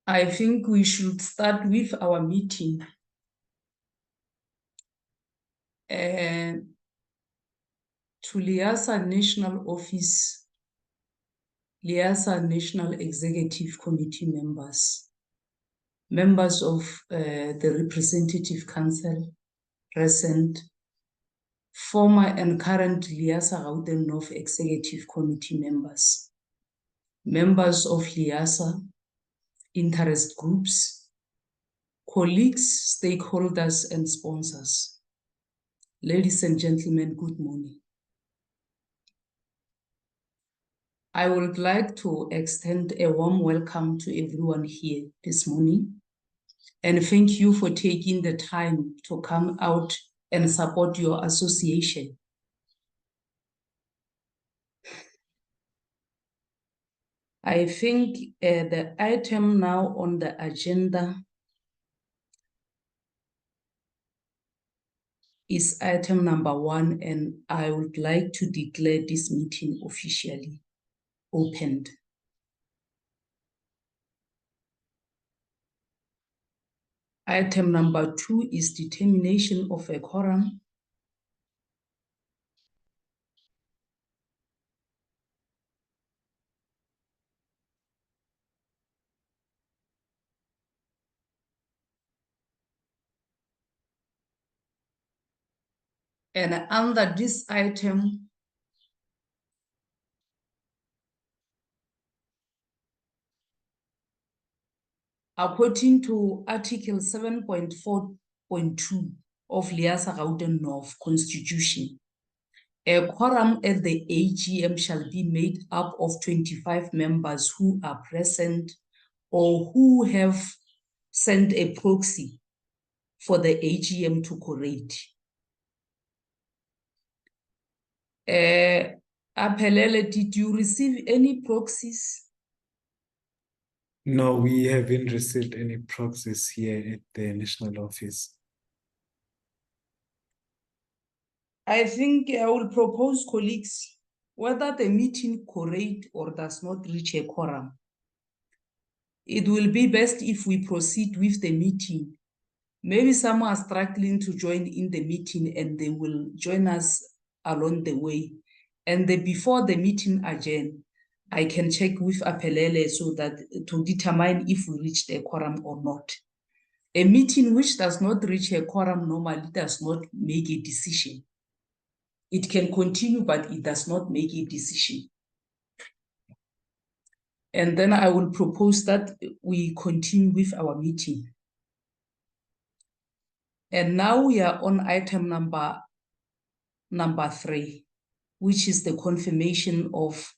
I think we should start with our meeting. To LIASA National Office, LIASA National Executive Committee members, members of the Representative Council present, former and current LIASA Gauteng North Executive Committee members, members of LIASA, interest groups, colleagues, stakeholders, and sponsors. Ladies and gentlemen, good morning. I would like to extend a warm welcome to everyone here this morning, and thank you for taking the time to come out and support your association. I think the item now on the agenda is item number 1, and I would like to declare this meeting officially opened. Item number 2 is determination of a quorum. And under this item, according to Article 7.4.2 of LIASA Gauteng North Constitution, a quorum at the AGM shall be made up of 25 members who are present or who have sent a proxy for the AGM to collate. Aphelele, did you receive any proxies? No, we haven't received any proxies here at the national office. I think I will propose, colleagues, whether the meeting collate or does not reach a quorum, it will be best if we proceed with the meeting. Maybe some are struggling to join in the meeting and they will join us along the way. And before the meeting adjourn, I can check with Aphelele so that to determine if we reached a quorum or not. A meeting which does not reach a quorum normally does not make a decision. It can continue, but it does not make a decision. And then I will propose that we continue with our meeting. And now we are on item number 3, which is the confirmation of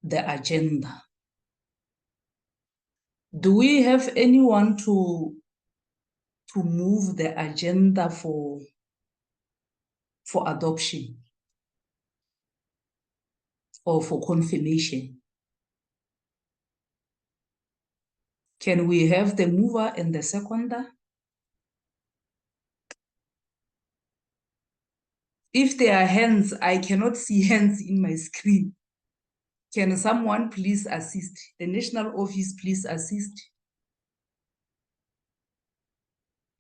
the agenda. Do we have anyone to move the agenda for adoption or for confirmation? Can we have the mover and the seconder? If there are hands, I cannot see hands in my screen. Can someone please assist? The national office, please assist.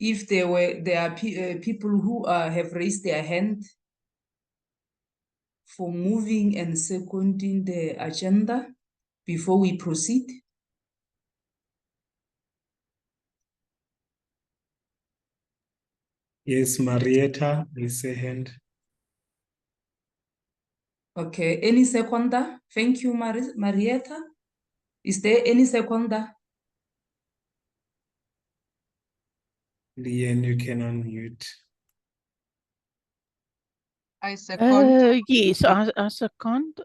If there are people who have raised their hand for moving and seconding the agenda before we proceed. Yes, Marietta, raise a hand. Okay, any seconder? Thank you, Marietta. Is there any seconder? Leanne, you can unmute. I second. Yes, I second.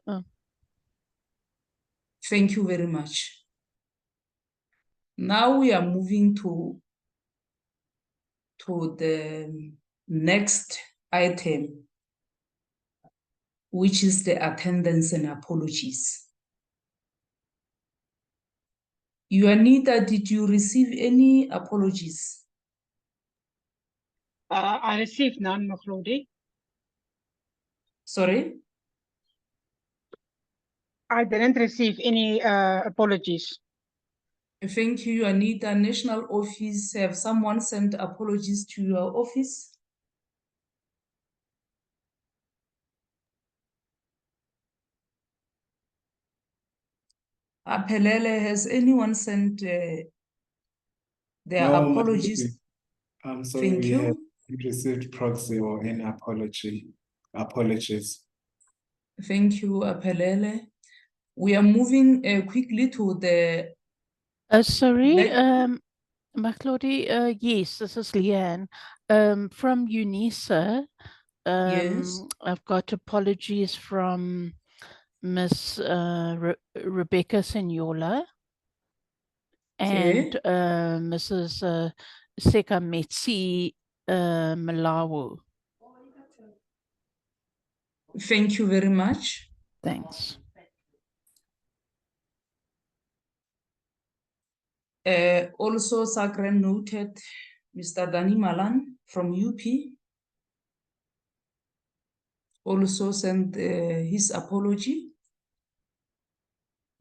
Thank you very much. Now we are moving to the next item, which is the attendance and apologies. Juanita, did you receive any apologies? I received none, Mokhlodi. Sorry? I didn't receive any apologies. Thank you, Anita. National Office, have someone sent apologies to your office? Aphelele, has anyone sent their No, apologies? I'm sorry, Thank we have you. received proxy or any apologies. Thank you, Aphelele. We are moving quickly to the... Sorry, Like- Maclaudy, yes, this is Leanne. From UNISA, Yes. I've got apologies from Miss Rebecca Seniola and Okay. Mrs. Sekametsi Malawu. Thank you very much. Thanks. Also, Sakren noted Mr. Dani Malan from UP also sent his apology.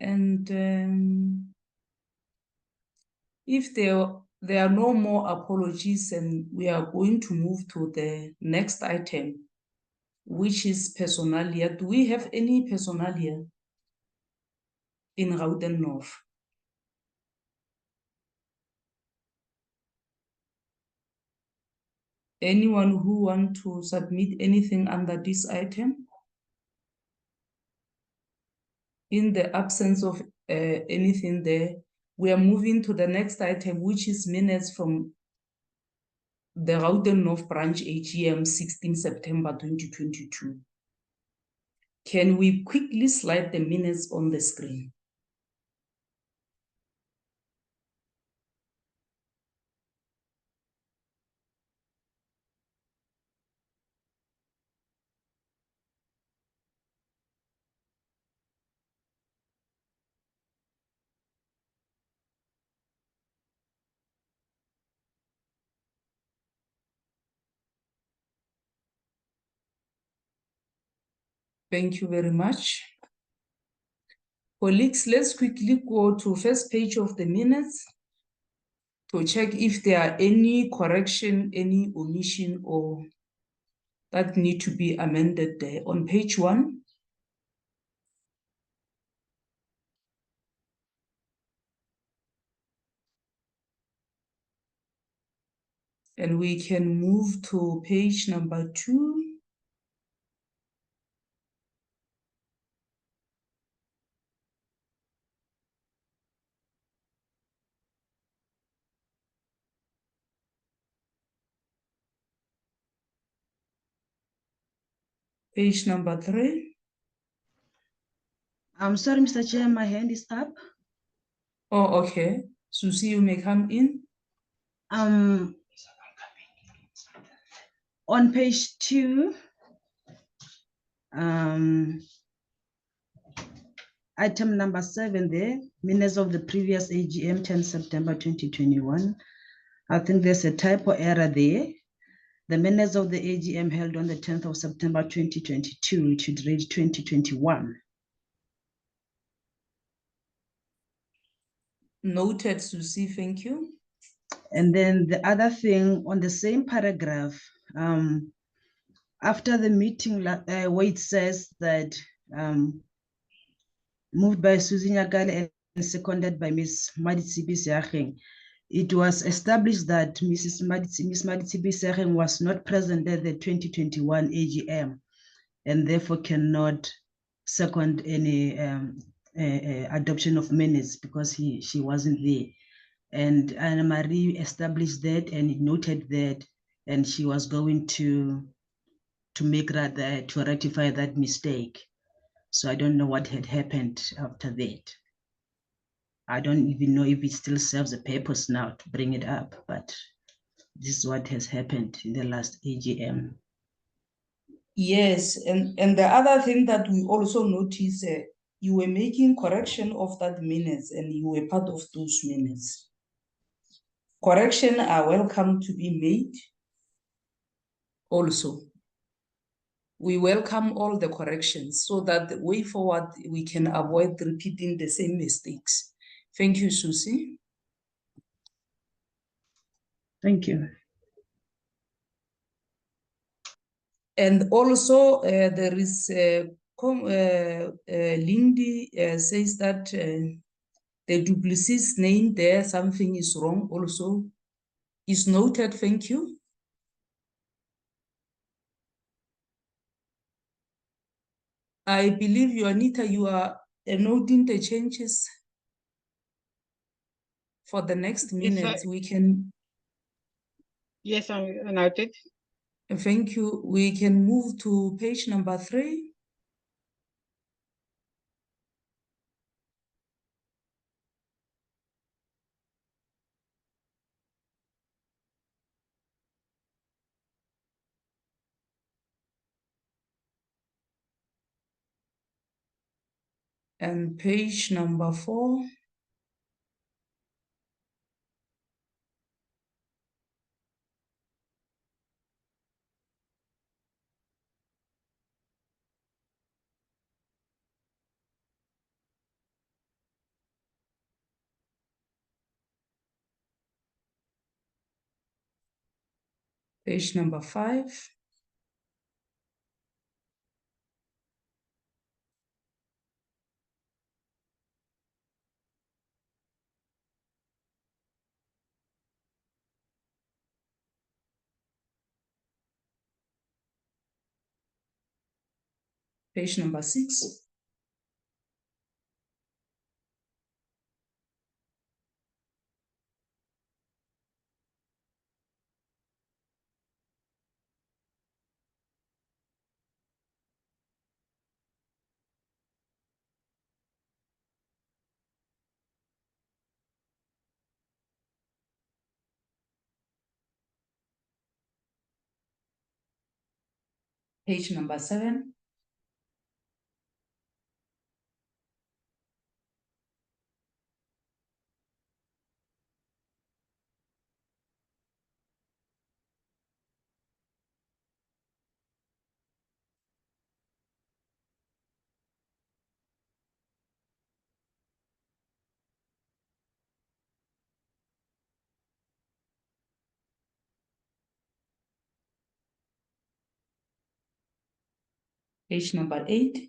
And if there are no more apologies, and we are going to move to the next item, which is personalia. Do we have any personalia in Gauteng North? Anyone who want to submit anything under this item? In the absence of anything there, we are moving to the next item, which is minutes from the Gauteng North Branch AGM 16 September 2022. Can we quickly slide the minutes on the screen? Thank you very much. Colleagues, let's quickly go to first page of the minutes to check if there are any correction, any omission, or that need to be amended there. On page 1, and we can move to page number 2. Page number 3. I'm sorry, Mr. Chair, my hand is up. Oh, okay. Susie, you may come in. On page 2, item number 7 there, minutes of the previous AGM 10 September 2021. I think there's a typo error there. The minutes of the AGM held on the 10th of September 2022, it should read 2021. Noted, Susie, thank you. And then the other thing on the same paragraph, after the meeting, where it says that moved by Susie Nyakale and seconded by Ms. Maditsibi Seacheng, it was established that Ms. Maditsibi Seacheng was not present at the 2021 AGM and therefore cannot second any adoption of minutes because she wasn't there. And Anna Marie established that and noted that, and she was going to make that, to rectify that mistake. So I don't know what had happened after that. I don't even know if it still serves a purpose now to bring it up, but this is what has happened in the last AGM. Yes, and the other thing that we also noticed, you were making correction of that minutes and you were part of those minutes. Correction are welcome to be made also. We welcome all the corrections so that the way forward we can avoid repeating the same mistakes. Thank you, Susie. Thank you. And also there is Lindy says that the duplicis name there, something is wrong also. Is noted, thank you. I believe you, Anita, you are noting the changes for the next minutes. We can. Yes, I noted. Thank you. We can move to page number 3. And page number 4. Page number 5. Page number 6. Page number 7. Page number 8.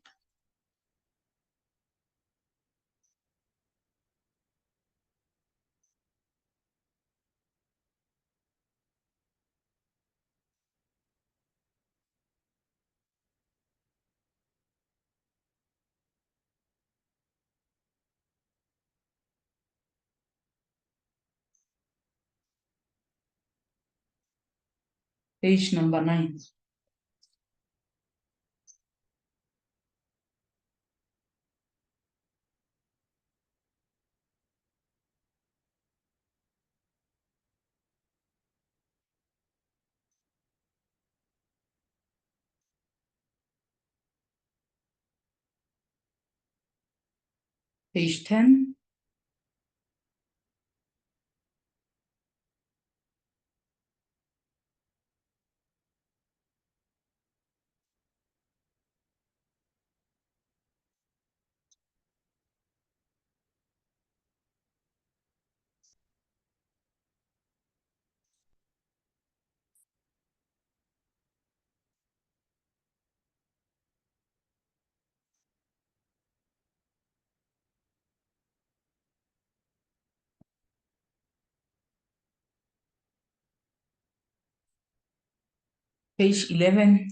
Page number 9. Page 10. Page 11.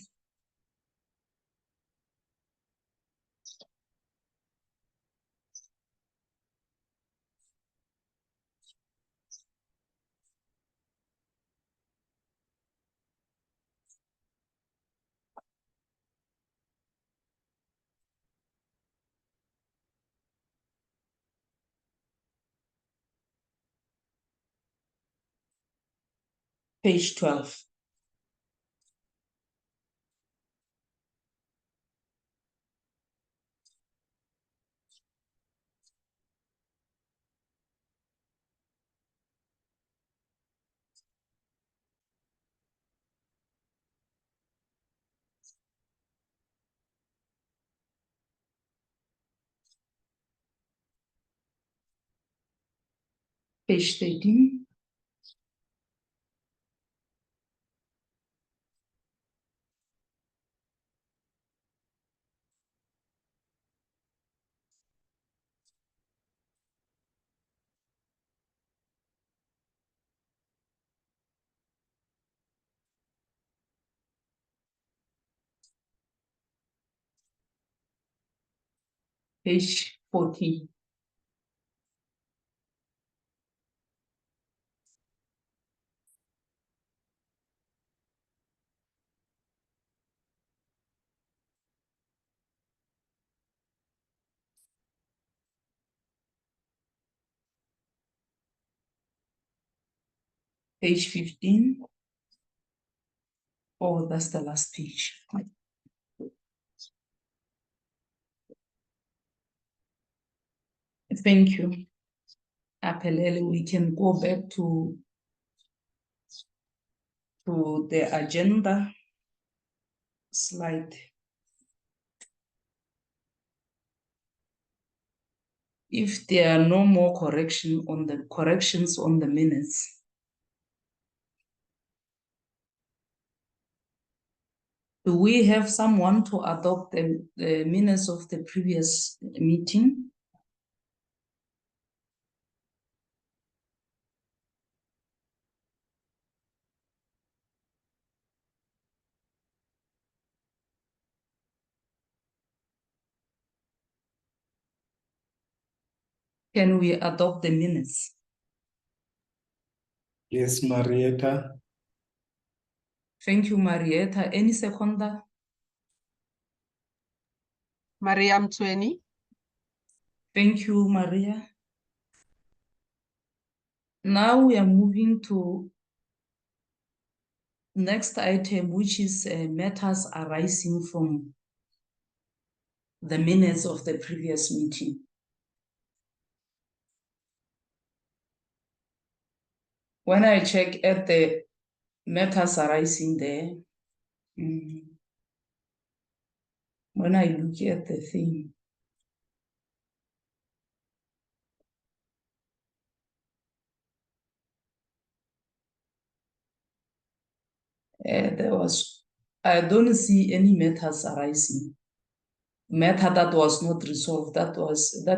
Page 12. Page 13. Page 14. Page 15. Oh, that's the last page. Thank you. Apelele, we can go back to the agenda slide. If there are no more corrections on the minutes, do we have someone to adopt the minutes of the previous meeting? Can we adopt the minutes? Yes, Marietta. Thank you, Marietta. Any seconder? Mariam Tweni. Thank you, Maria. Now we are moving to next item, which is matters arising from the minutes of the previous meeting. When I check at the matters arising there, when I look at the thing, I don't see any matters arising. Matter that was not resolved, that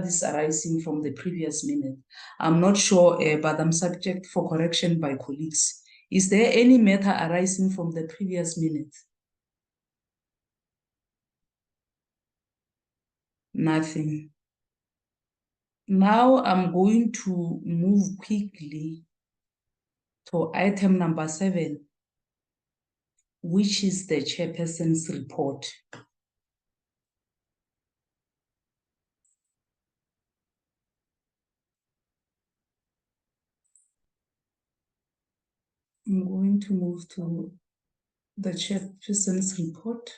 is arising from the previous minute. I'm not sure, but I'm subject for correction by colleagues. Is there any matter arising from the previous minute? Nothing. Now I'm going to move quickly to item number 7, which is the chairperson's report. I'm going to move to the chairperson's report.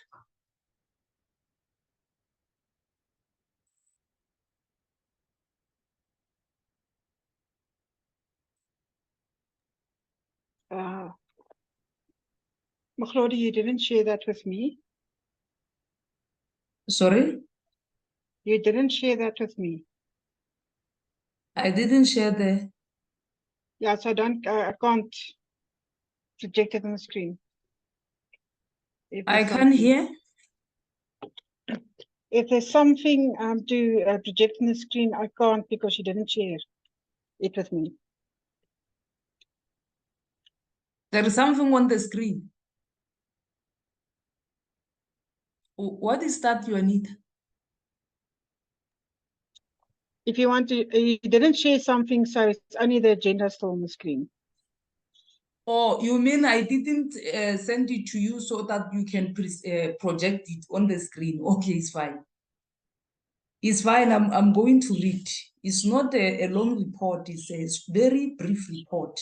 Maglodi, you didn't share that with me. Sorry? You didn't share that with me. I didn't share the... Yeah, so I can't project it on the screen. I can't hear. If there's something to project on the screen, I can't because you didn't share it with me. There is something on the screen. What is that you need? If you want to, you didn't share something, so it's only the agenda still on the screen. Oh, you mean I didn't send it to you so that you can project it on the screen? Okay, it's fine. It's fine. I'm going to read. It's not a long report. It's a very brief report.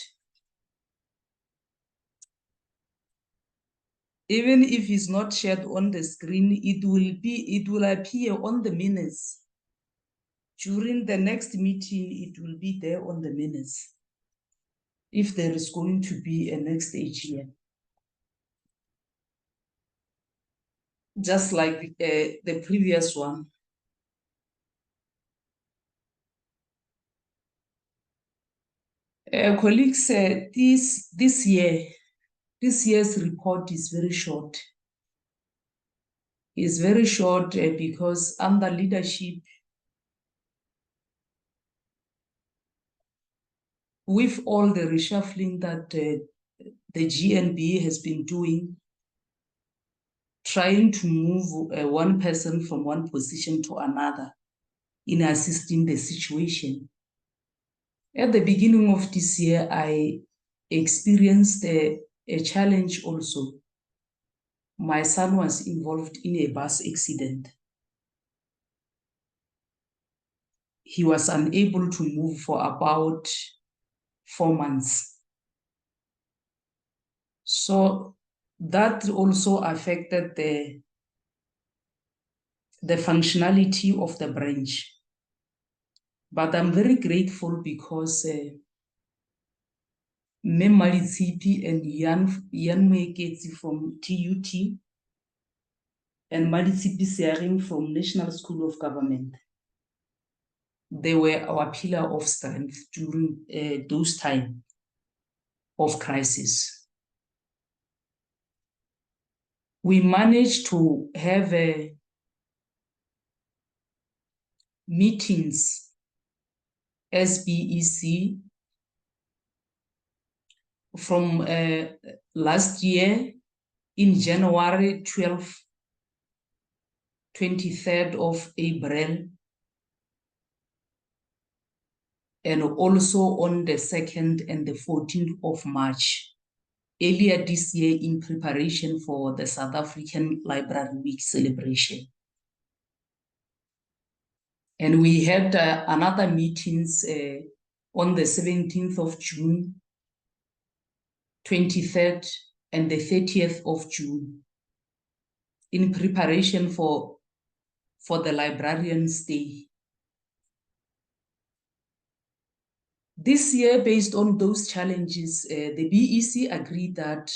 Even if it's not shared on the screen, it will appear on the minutes. During the next meeting, it will be there on the minutes, if there is going to be a next AGM. Just like the previous one. Colleagues, this year's report is very short. It's very short because under leadership, with all the reshuffling that the GNB has been doing, trying to move one person from one position to another, in assisting the situation. At the beginning of this year, I experienced a challenge also. My son was involved in a bus accident. He was unable to move for about 4 months. So that also affected the functionality of the branch. But I'm very grateful because Memali Tsipi and Yan Mweketsi from TUT and Mali Tsipi Searing from National School of Government, they were our pillar of strength during those times of crisis. We managed to have meetings as BEC from last year in January 12th, 23rd of April, and also on the 2nd and the 14th of March, earlier this year in preparation for the South African Library Week celebration. And we had another meetings on the 17th of June, 23rd and the 30th of June in preparation for the Librarians' Day. This year, based on those challenges, the BEC agreed that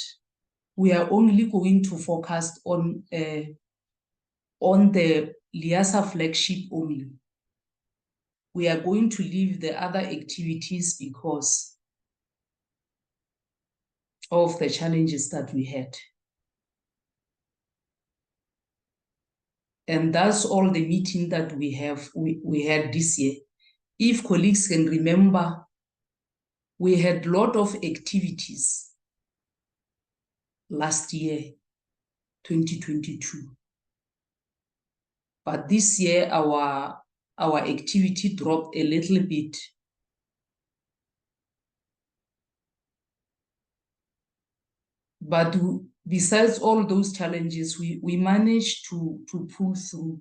we are only going to focus on the LIASA flagship only. We are going to leave the other activities because of the challenges that we had. And that's all the meeting that we had this year. If colleagues can remember, we had a lot of activities last year, 2022. But this year, our activity dropped a little bit. But besides all those challenges, we managed to pull through.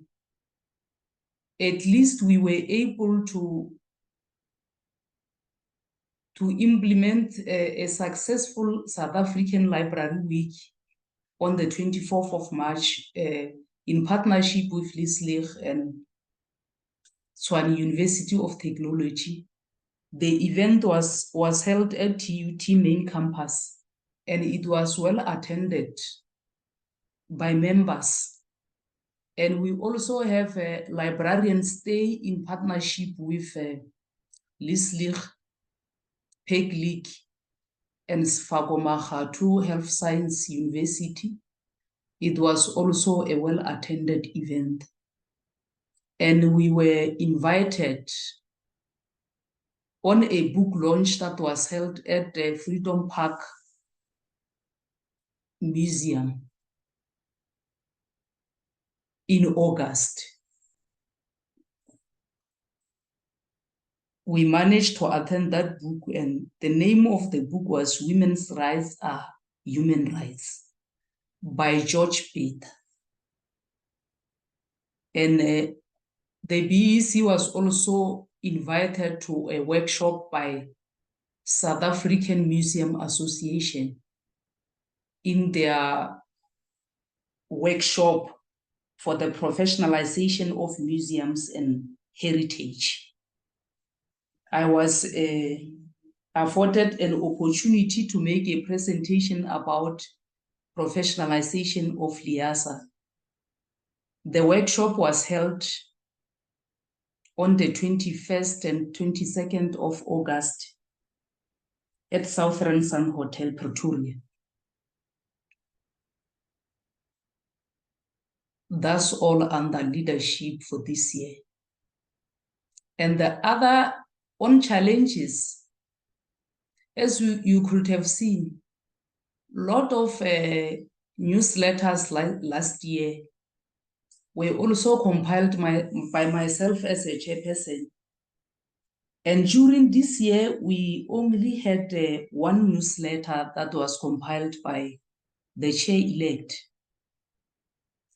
At least we were able to implement a successful South African Library Week on the 24th of March in partnership with LIASA and Tshwane University of Technology. The event was held at TUT main campus, and it was well attended by members. And we also have a Librarians' Day in partnership with LIASA, PEGLIC, and Sfakomagatu Health Science University. It was also a well-attended event. And we were invited on a book launch that was held at the Freedom Park Museum in August. We managed to attend that book, and the name of the book was Women's Rights Are Human Rights by George Peter. And the BEC was also invited to a workshop by South African Museum Association in their workshop for the professionalization of museums and heritage. I was afforded an opportunity to make a presentation about professionalization of LIASA. The workshop was held on the 21st and 22nd of August at Southern Sun Hotel, Pretoria. That's all under leadership for this year. And the other on challenges, as you could have seen, a lot of newsletters last year were also compiled by myself as a chairperson. And during this year, we only had one newsletter that was compiled by the chair-elect.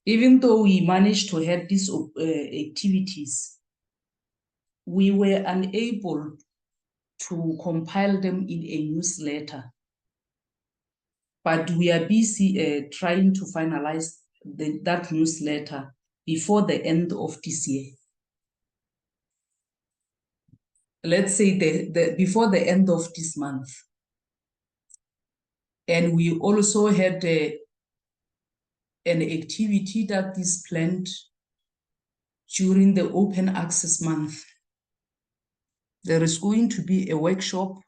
Even though we managed to have these activities, we were unable to compile them in a newsletter. But we are busy trying to finalize that newsletter before the end of this year. Let's say before the end of this month. And we also had an activity that is planned during the open access month. There is going to be a workshop,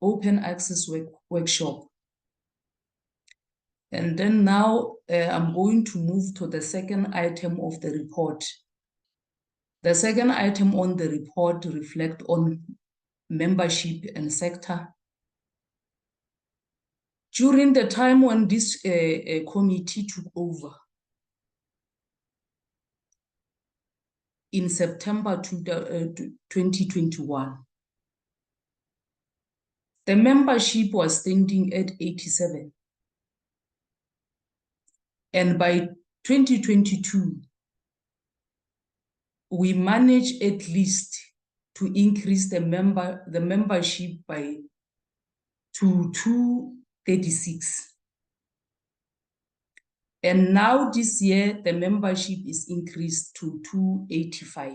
open access workshop. And then now I'm going to move to the second item of the report. The second item on the report reflects on membership and sector. During the time when this committee took over, in September 2021, the membership was standing at 87. And by 2022, we managed at least to increase the membership to 236. And now this year, the membership is increased to 285.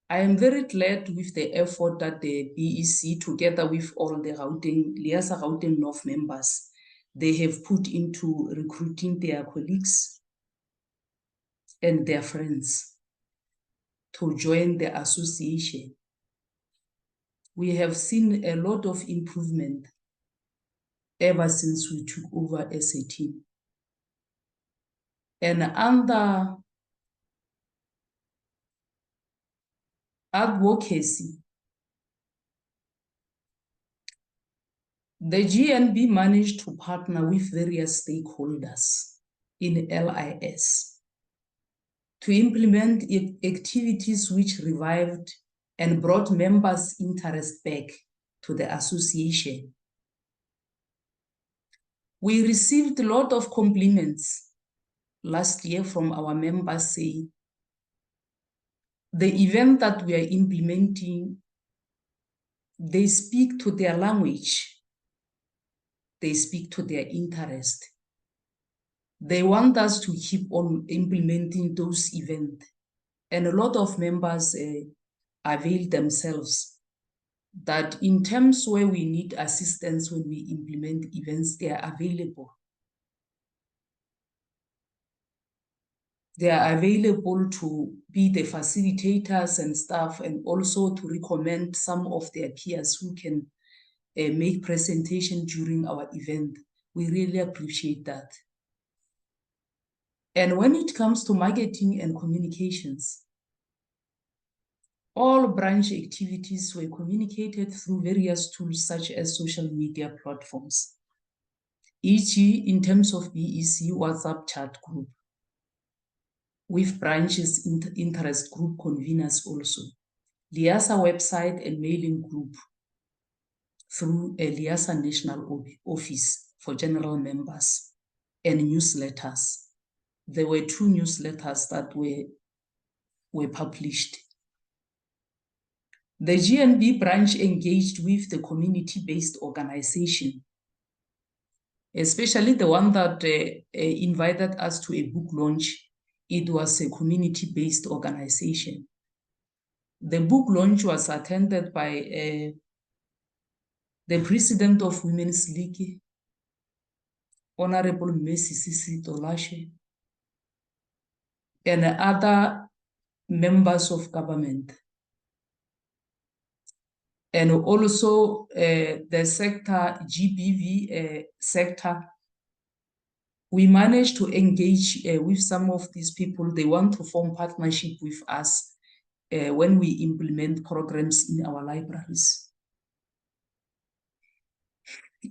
I am very glad with the effort that the BEC, together with all the LIASA Gauteng North members, they have put into recruiting their colleagues and their friends to join the association. We have seen a lot of improvement ever since we took over as a team. And under advocacy, the GNB managed to partner with various stakeholders in LIS to implement activities which revived and brought members' interest back to the association. We received a lot of compliments last year from our members saying the event that we are implementing, they speak to their language. They speak to their interest. They want us to keep on implementing those events. And a lot of members avail themselves that in terms where we need assistance when we implement events, they are available. They are available to be the facilitators and staff, and also to recommend some of their peers who can make presentation during our event. We really appreciate that. And when it comes to marketing and communications, all branch activities were communicated through various tools such as social media platforms, e.g. in terms of BEC WhatsApp chat group, with branches interest group conveners also, LIASA website and mailing group through a LIASA National Office for general members, and newsletters. There were 2 newsletters that were published. The GNB branch engaged with the community-based organization, especially the one that invited us to a book launch. It was a community-based organization. The book launch was attended by the president of Women's League, Honorable Messi Tolashe, and other members of government. And also the sector, GBV sector, we managed to engage with some of these people. They want to form partnership with us when we implement programs in our libraries.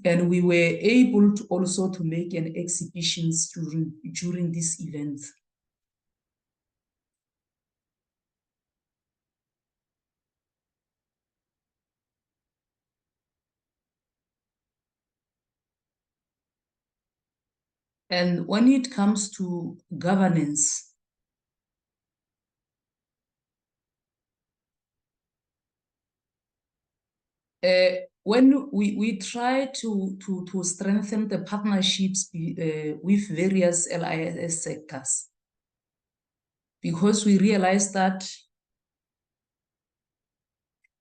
And we were able to also to make an exhibitions during this event. And when it comes to governance, when we try to strengthen the partnerships with various LIS sectors, because we realize that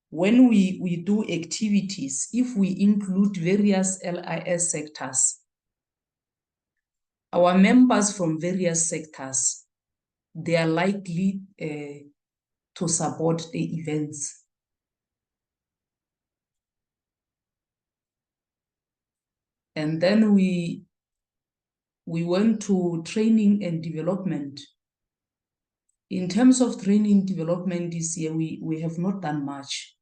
when we do activities, if we include various LIS sectors, our members from various sectors, they are likely to support the events. And then we went to training and development. In terms of training development this year, we have not done much.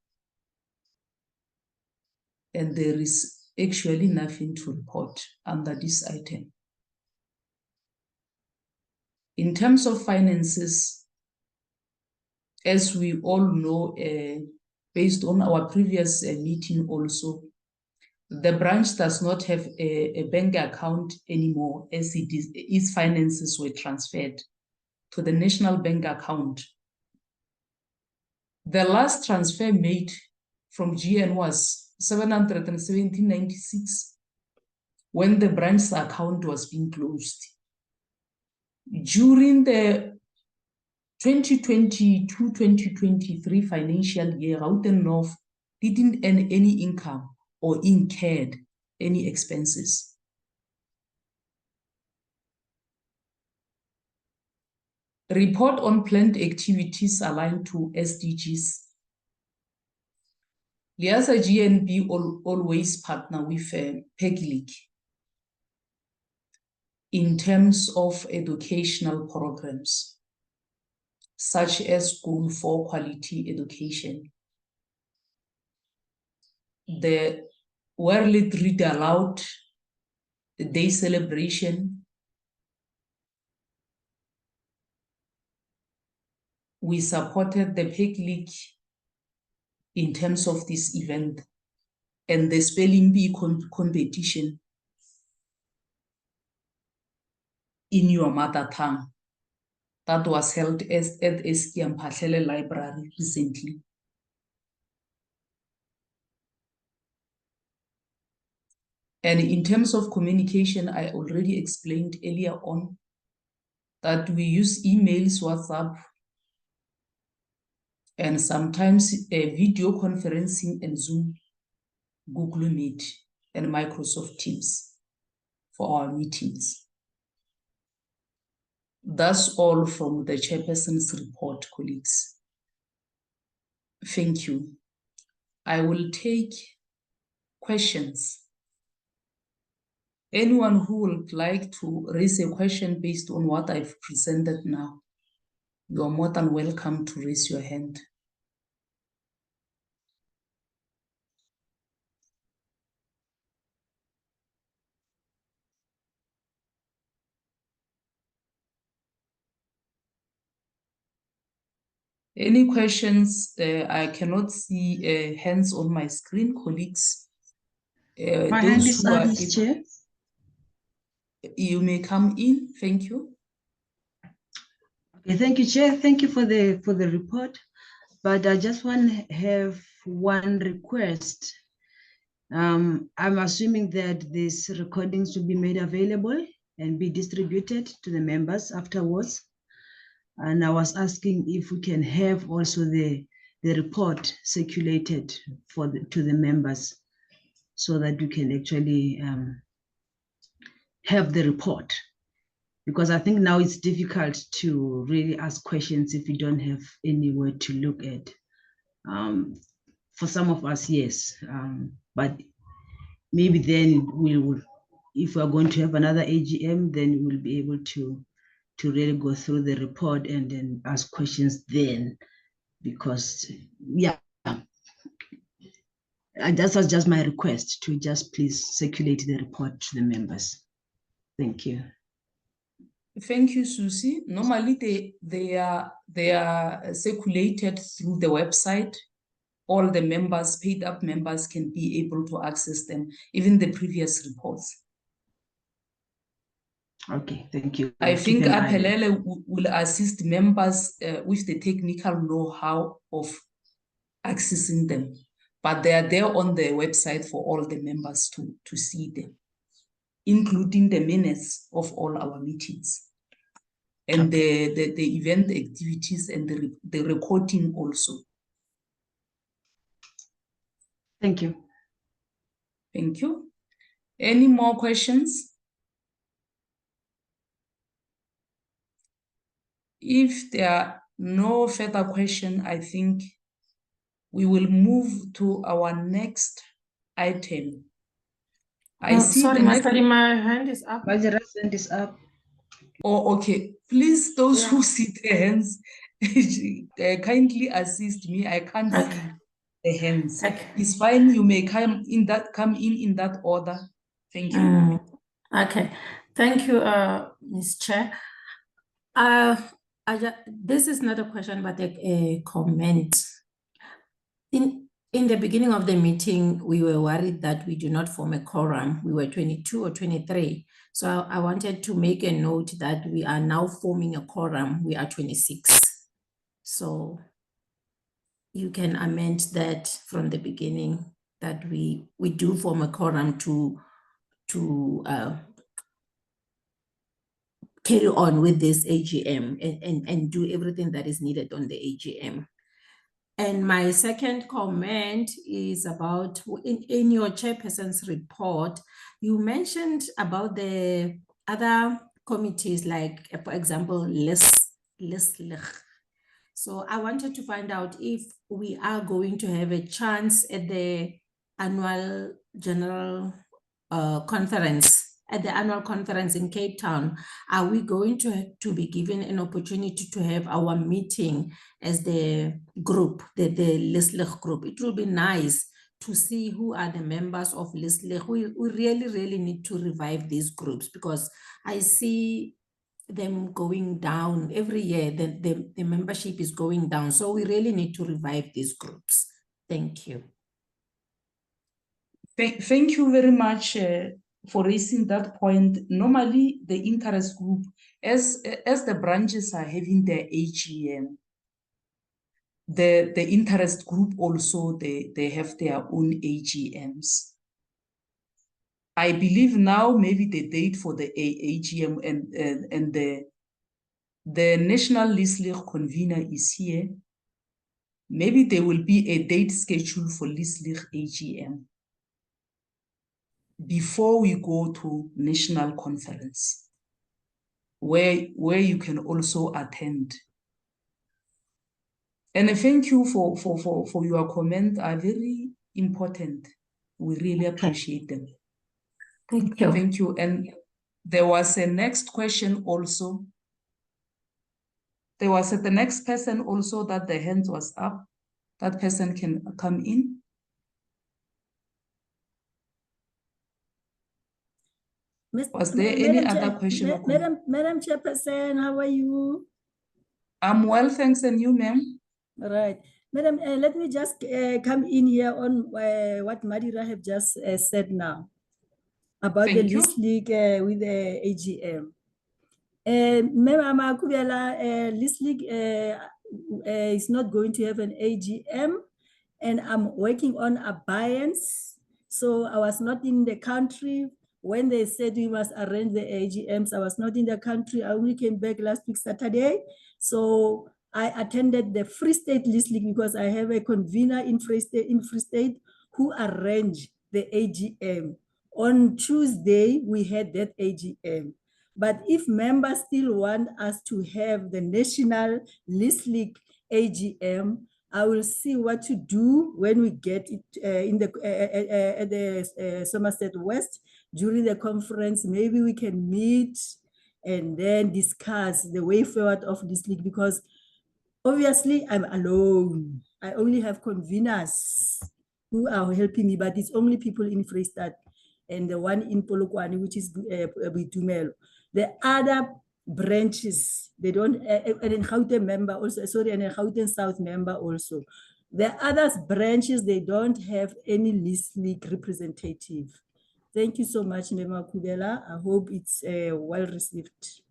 And there is actually nothing to report under this item. In terms of finances, as we all know, based on our previous meeting also, the branch does not have a bank account anymore, as its finances were transferred to the national bank account. The last transfer made from GN was 717.96 when the branch's account was being closed. During the 2022-2023 financial year, Gauteng North didn't earn any income or incurred any expenses. Report on planned activities aligned to SDGs. LIASA GNB always partner with PEGLIC in terms of educational programs, such as School for Quality Education. The World Read Aloud Day celebration. We supported the PEGLIC in terms of this event, and the spelling bee competition in your mother tongue that was held at SK Mphahlele Library recently. And in terms of communication, I already explained earlier on that we use emails, WhatsApp, and sometimes video conferencing and Zoom, Google Meet, and Microsoft Teams for our meetings. That's all from the chairperson's report, colleagues. Thank you. I will take questions. Anyone who would like to raise a question based on what I've presented now, you are more than welcome to raise your hand. Any questions? I cannot see hands on my screen, colleagues. My hand is up, Chair. You may come in. Thank you. Okay, thank you, Chair. Thank you for the report. But I just want to have one request. I'm assuming that these recordings will be made available and be distributed to the members afterwards. And I was asking if we can have also the report circulated to the members so that we can actually have the report. Because I think now it's difficult to really ask questions if you don't have anywhere to look at. For some of us, yes, but maybe then we will, if we're going to have another AGM, then we'll be able to really go through the report and then ask questions then, because yeah, that was just my request to just please circulate the report to the members. Thank you. Thank you, Susie. Normally, they are circulated through the website. All the members, paid up members, can be able to access them, even the previous reports. Okay, thank you. I Keep think an eye on it. Aphelele will assist members with the technical know-how of accessing them, but they are there on the website for all the members to see them, including the minutes of all our meetings and the event activities and the recording also. Thank you. Thank you. Any more questions? If there are no further questions, I think we will move to our next item. I see sorry, the next. my hand is up. While the rest hand is up. Oh, okay. Please, those who Yeah. see their hands, kindly assist me. I can't Okay. see the hands. Okay. It's fine. You may come in that order. Thank you. Okay. Thank you, Ms. Chair. This is not a question, but a comment. In the beginning of the meeting, we were worried that we do not form a quorum. We were 22 or 23. So I wanted to make a note that we are now forming a quorum. We are 26. So you can amend that from the beginning, that we do form a quorum to carry on with this AGM and do everything that is needed on the AGM. And my second comment is about, in your chairperson's report, you mentioned about the other committees, like, for example, LIASA. So I wanted to find out if we are going to have a chance at the annual general conference, at the annual conference in Cape Town. Are we going to be given an opportunity to have our meeting as the group, the LIASA group? It will be nice to see who are the members of LIASA. We really need to revive these groups, because I see them going down every year. The membership is going down. So we really need to revive these groups. Thank you. Thank you very much for raising that point. Normally, the interest group, as the branches are having their AGM, the interest group also, they have their own AGMs. I believe now maybe the date for the AGM and the National LIASA convener is here. Maybe there will be a date scheduled for LIASA AGM before we go to national conference, where you can also attend. And thank you for your comment, are very important. We really appreciate them. Thank you. Thank you. And there was a next question also. There was the next person also that the hand was up. That person can come in. Was there any other question? Madam Chairperson, how are you? I'm well, thanks. And you, ma'am? Right. Madam, let me just come in here on what Madira have just said now about Thank the you. LIASA League with the AGM. Madam Akubela, LIASA League is not going to have an AGM, and I'm working on abeyance. So I was not in the country when they said we must arrange the AGMs. I was not in the country. I only came back last week, Saturday. So I attended the Free State LIASA League because I have a convener in Free State who arranged the AGM. On Tuesday, we had that AGM. But if members still want us to have the National LIASA League AGM, I will see what to do when we get it in the at the Somerset West during the conference. Maybe we can meet and then discuss the way forward of this league, because obviously I'm alone. I only have conveners. who are helping me, but it's only people in Freestad and the one in Polokwane, which is Bitumelo. The other branches, they don't, and in Gauteng member also, sorry, and in Gauteng South member also. The other branches, they don't have any list league representative. Thank you so much, Mema Kubela. I hope it's well received.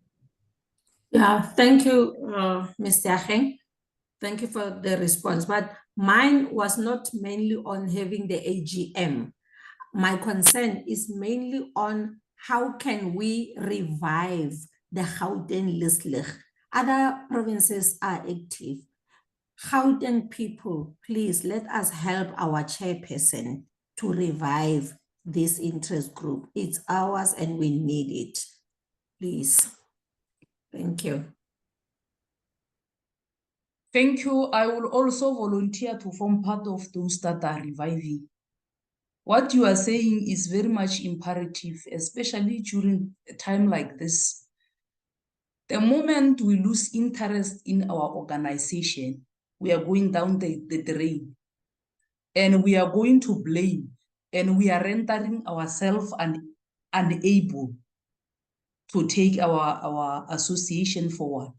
Yeah, thank you, Mr. Acheng. Thank you for the response, but mine was not mainly on having the AGM. My concern is mainly on how can we revive the Gauteng list league. Other provinces are active. Gauteng people, please let us help our chairperson to revive this interest group. It's ours and we need it. Please. Thank you. Thank you. I will also volunteer to form part of those that are reviving. What you are saying is very much imperative, especially during a time like this. The moment we lose interest in our organization, we are going down the drain, and we are going to blame, and we are rendering ourselves unable to take our association forward.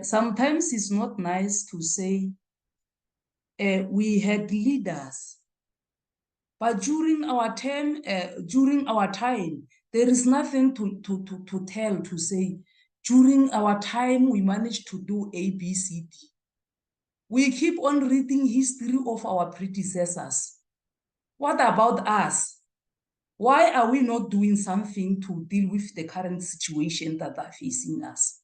Sometimes it's not nice to say we had leaders, but during our time, there is nothing to tell, to say, during our time, we managed to do A, B, C, D. We keep on reading history of our predecessors. What about us? Why are we not doing something to deal with the current situation that are facing us?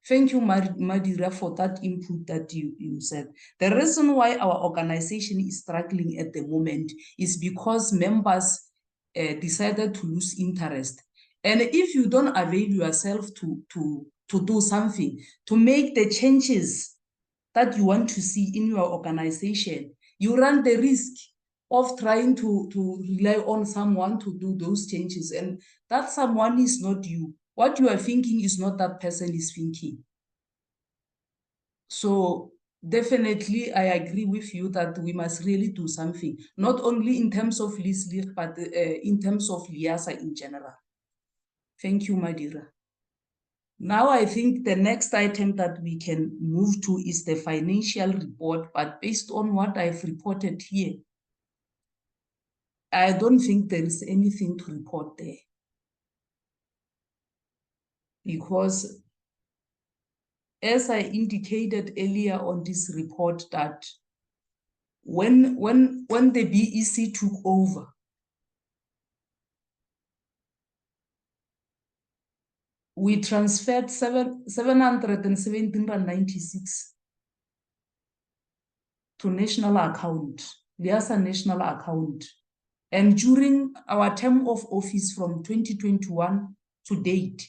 Thank you, Madira, for that input that you said. The reason why our organization is struggling at the moment is because members decided to lose interest. And if you don't avail yourself to do something, to make the changes that you want to see in your organization, you run the risk of trying to rely on someone to do those changes. And that someone is not you. What you are thinking is not that person is thinking. So definitely, I agree with you that we must really do something, not only in terms of list league, but in terms of LIASA in general. Thank you, Madira. Now I think the next item that we can move to is the financial report, but based on what I've reported here, I don't think there is anything to report there. Because as I indicated earlier on this report, that when the BEC took over, we transferred 717.96 to national account, LIASA national account. And during our term of office from 2021 to date,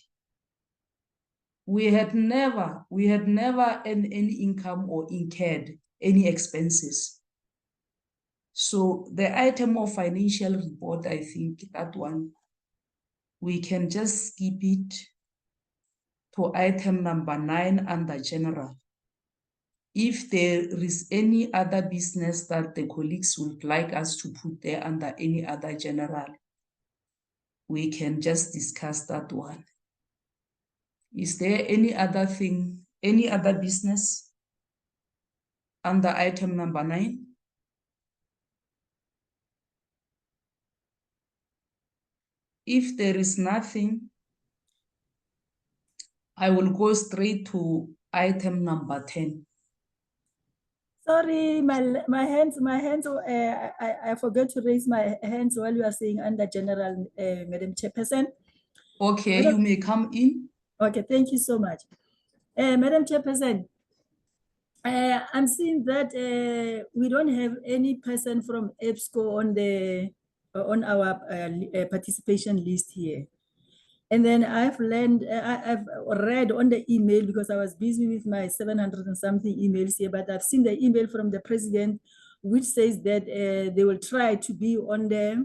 we had never earned any income or incurred any expenses. So the item of financial report, I think that one, we can just skip it to item number 9 under general. If there is any other business that the colleagues would like us to put there under any other general, we can just discuss that one. Is there any other thing, any other business under item number 9? If there is nothing, I will go straight to item number 10. Sorry, my hands, I forgot to raise my hands while you are saying under general, Madam Chairperson. Okay, you may come in. Okay, thank you so much. Madam Chairperson, I'm seeing that we don't have any person from EBSCO on our participation list here. And then I've read on the email, because I was busy with my 700 and something emails here, but I've seen the email from the president, which says that they will try to be on the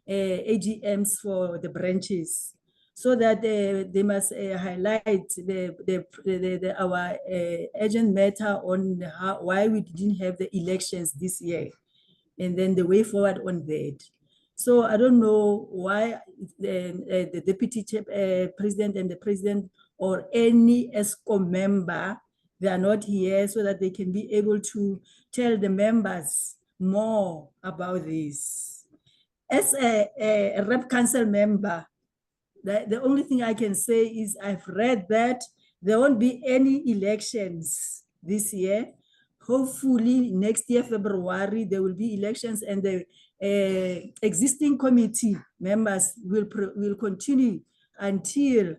AGMs for the branches. so that they must highlight our urgent matter on why we didn't have the elections this year, and then the way forward on that. So I don't know why the deputy president and the president or any ESCO member, they are not here so that they can be able to tell the members more about this. As a rep council member, the only thing I can say is I've read that there won't be any elections this year. Hopefully next year, February, there will be elections, and the existing committee members will continue until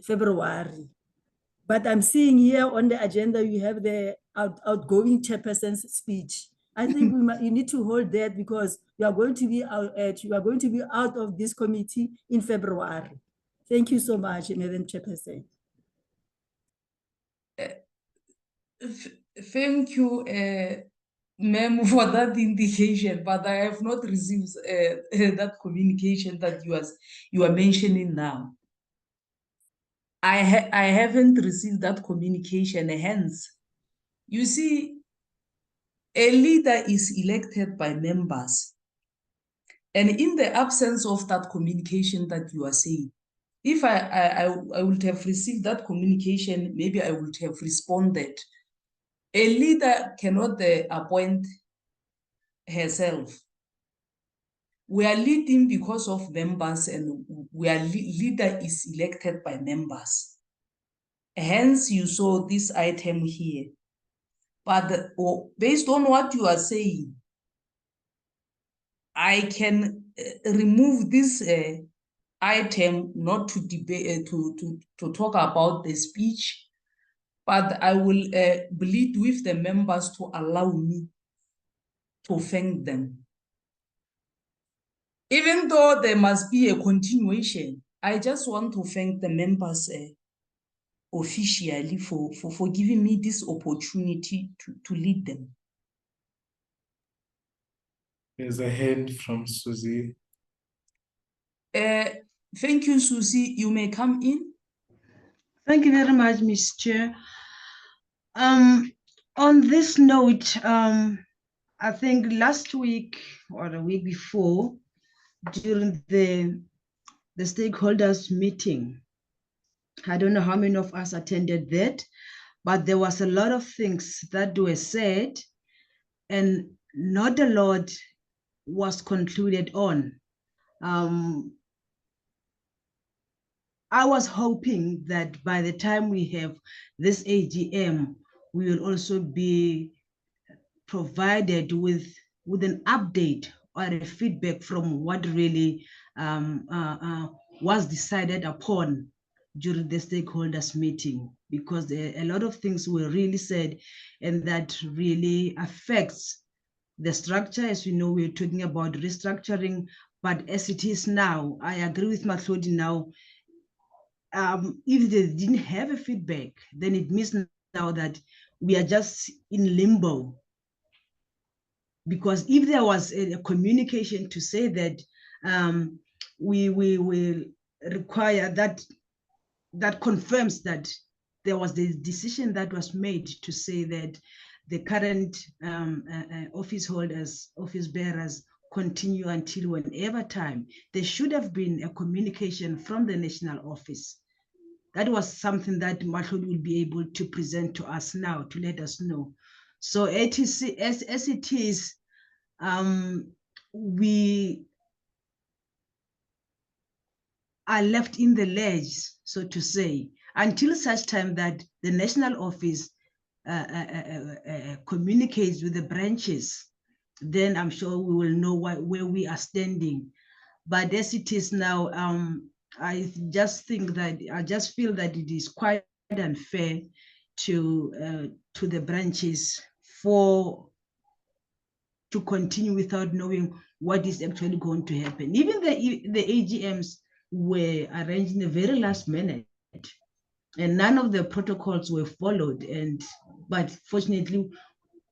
February. But I'm seeing here on the agenda, you have the outgoing chairperson's speech. I think you need to hold that, because you are going to be out of this committee in February. Thank you so much, Madam Chairperson. Thank you, ma'am, for that indication, but I have not received that communication that you are mentioning now. I haven't received that communication, hence, you see, a leader is elected by members. And in the absence of that communication that you are saying, if I would have received that communication, maybe I would have responded. A leader cannot appoint herself. We are leading because of members, and leader is elected by members. Hence, you saw this item here. But based on what you are saying, I can remove this item, not to debate, to talk about the speech, but I will plead with the members to allow me to thank them. Even though there must be a continuation, I just want to thank the members officially for giving me this opportunity to lead them. There's a hand from Susie. Thank you, Susie. You may come in. Thank you very much, Ms. Chair. On this note, I think last week or the week before, during the stakeholders meeting, I don't know how many of us attended that, but there was a lot of things that were said, and not a lot was concluded on. I was hoping that by the time we have this AGM, we will also be provided with an update or a feedback from what really was decided upon during the stakeholders meeting, because a lot of things were really said, and that really affects the structure. As you know, we're talking about restructuring, but as it is now, I agree with Matlodi now. If they didn't have a feedback, then it means now that we are just in limbo. Because if there was a communication to say that we will require that confirms that there was the decision that was made to say that the current office holders, office bearers continue until whenever time, there should have been a communication from the national office. That was something that Matlodi will be able to present to us now to let us know. So ATC, as it is, we are left in the ledge, so to say, until such time that the national office communicates with the branches. Then I'm sure we will know where we are standing. But as it is now, I just feel that it is quite unfair to the branches to continue without knowing what is actually going to happen. Even the AGMs were arranged in the very last minute, and none of the protocols were followed. But fortunately,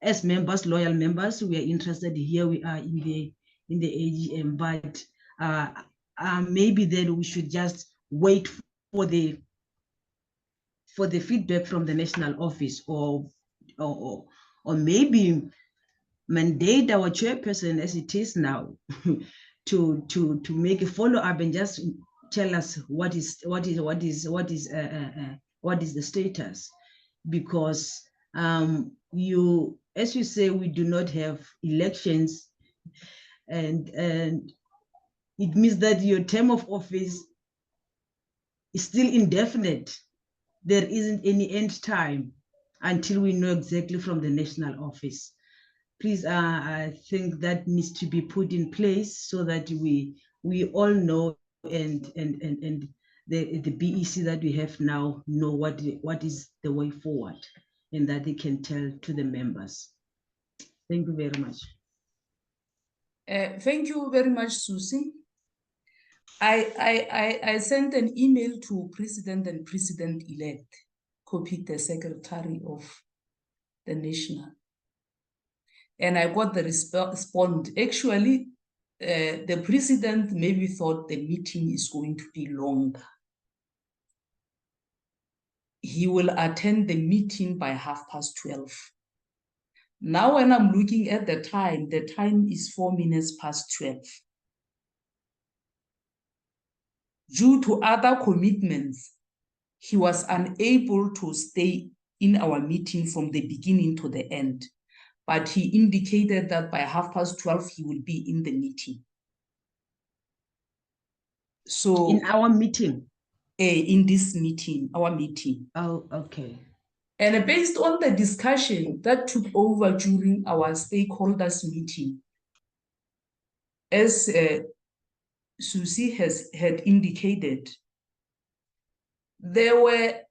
as members, loyal members, we are interested. Here we are in the AGM, but maybe then we should just wait for the feedback from the national office, or maybe mandate our chairperson as it is now to make a follow-up and just tell us what is the status, because you, as you say, we do not have elections, and it means that your term of office is still indefinite. There isn't any end time until we know exactly from the national office. Please, I think that needs to be put in place so that we all know, and the BEC that we have now know what is the way forward, and that they can tell to the members. Thank you very much. Thank you very much, Susie. I sent an email to President and President-elect, copied the Secretary of the National. And I got the response. Actually, the President maybe thought the meeting is going to be longer. He will attend the meeting by 12:30. Now, when I'm looking at the time is 4 minutes past 12. Due to other commitments, he was unable to stay in our meeting from the beginning to the end. But he indicated that by 12:30, he will be in the meeting. So in our meeting? In this meeting, our meeting. Oh, okay. And based on the discussion that took over during our stakeholders meeting, as Susie had indicated, there were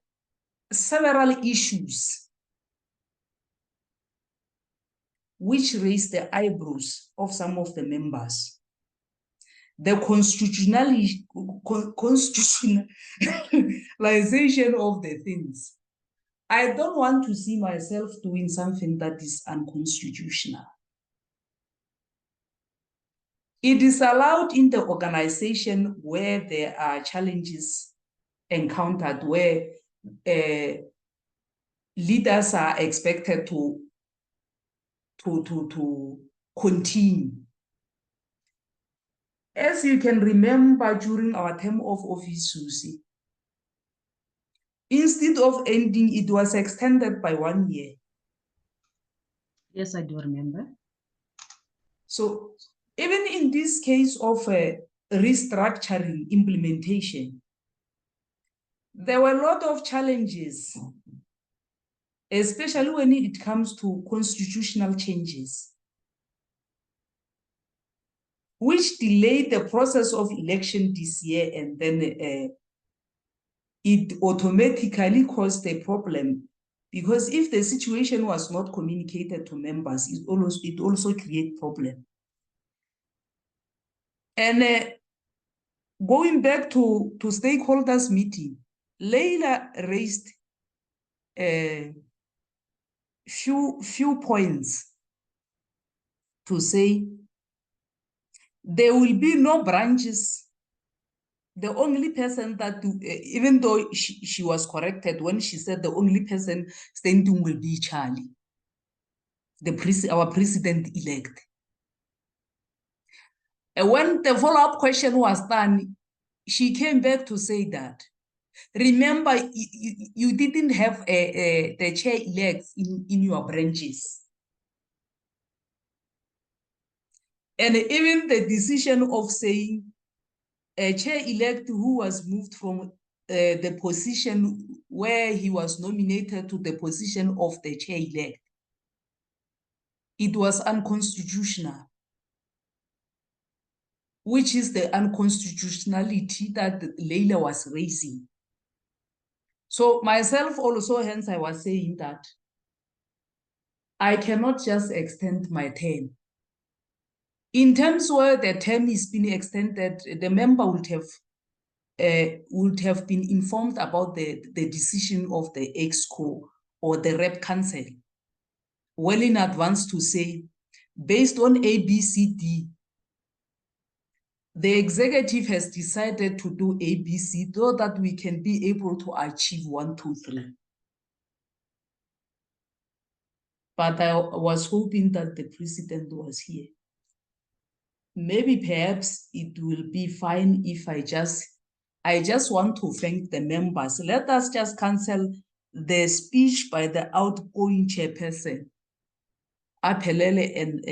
several issues which raised the eyebrows of some of the members. The constitutionalization of the things. I don't want to see myself doing something that is unconstitutional. It is allowed in the organization where there are challenges encountered, where leaders are expected to continue. As you can remember, during our term of office, Susie, instead of ending, it was extended by 1 year. Yes, I do remember. So even in this case of restructuring implementation, there were a lot of challenges, especially when it comes to constitutional changes, which delayed the process of election this year, and then it automatically caused a problem, because if the situation was not communicated to members, it also creates problem. And going back to stakeholders meeting, Leila raised a few points to say there will be no branches. The only person that, even though she was corrected when she said the only person standing will be Charlie, our president-elect. And when the follow-up question was done, she came back to say that, remember, you didn't have the chair-elects in your branches. And even the decision of saying a chair-elect who was moved from the position where he was nominated to the position of the chair-elect, it was unconstitutional, which is the unconstitutionality that Leila was raising. So myself also, hence I was saying that I cannot just extend my term. In terms where the term is being extended, the member would have been informed about the decision of the EXCO or the Rep Council well in advance to say, based on ABCD, the executive has decided to do ABC so that we can be able to achieve 1, 2, 3. But I was hoping that the president was here. Maybe perhaps it will be fine if I just want to thank the members. Let us just cancel the speech by the outgoing chairperson, Aphelele and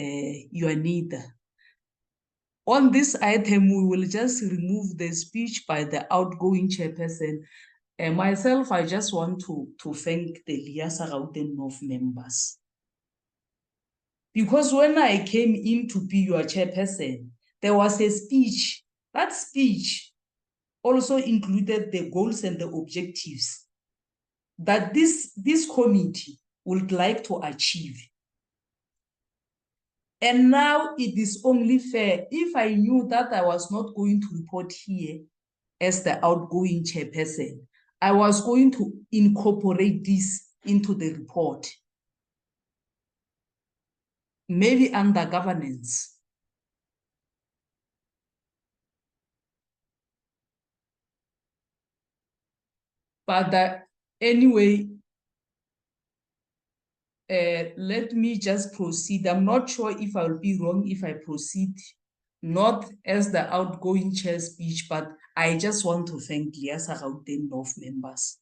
Ioanida. On this item, we will just remove the speech by the outgoing chairperson. And myself, I just want to thank the LIASA Gauteng North members. Because when I came in to be your chairperson, there was a speech. That speech also included the goals and the objectives that this committee would like to achieve. And now it is only fair if I knew that I was not going to report here as the outgoing chairperson, I was going to incorporate this into the report. Maybe under governance. But anyway, let me just proceed. I'm not sure if I will be wrong if I proceed, not as the outgoing chair speech, but I just want to thank LIASA Gauteng North members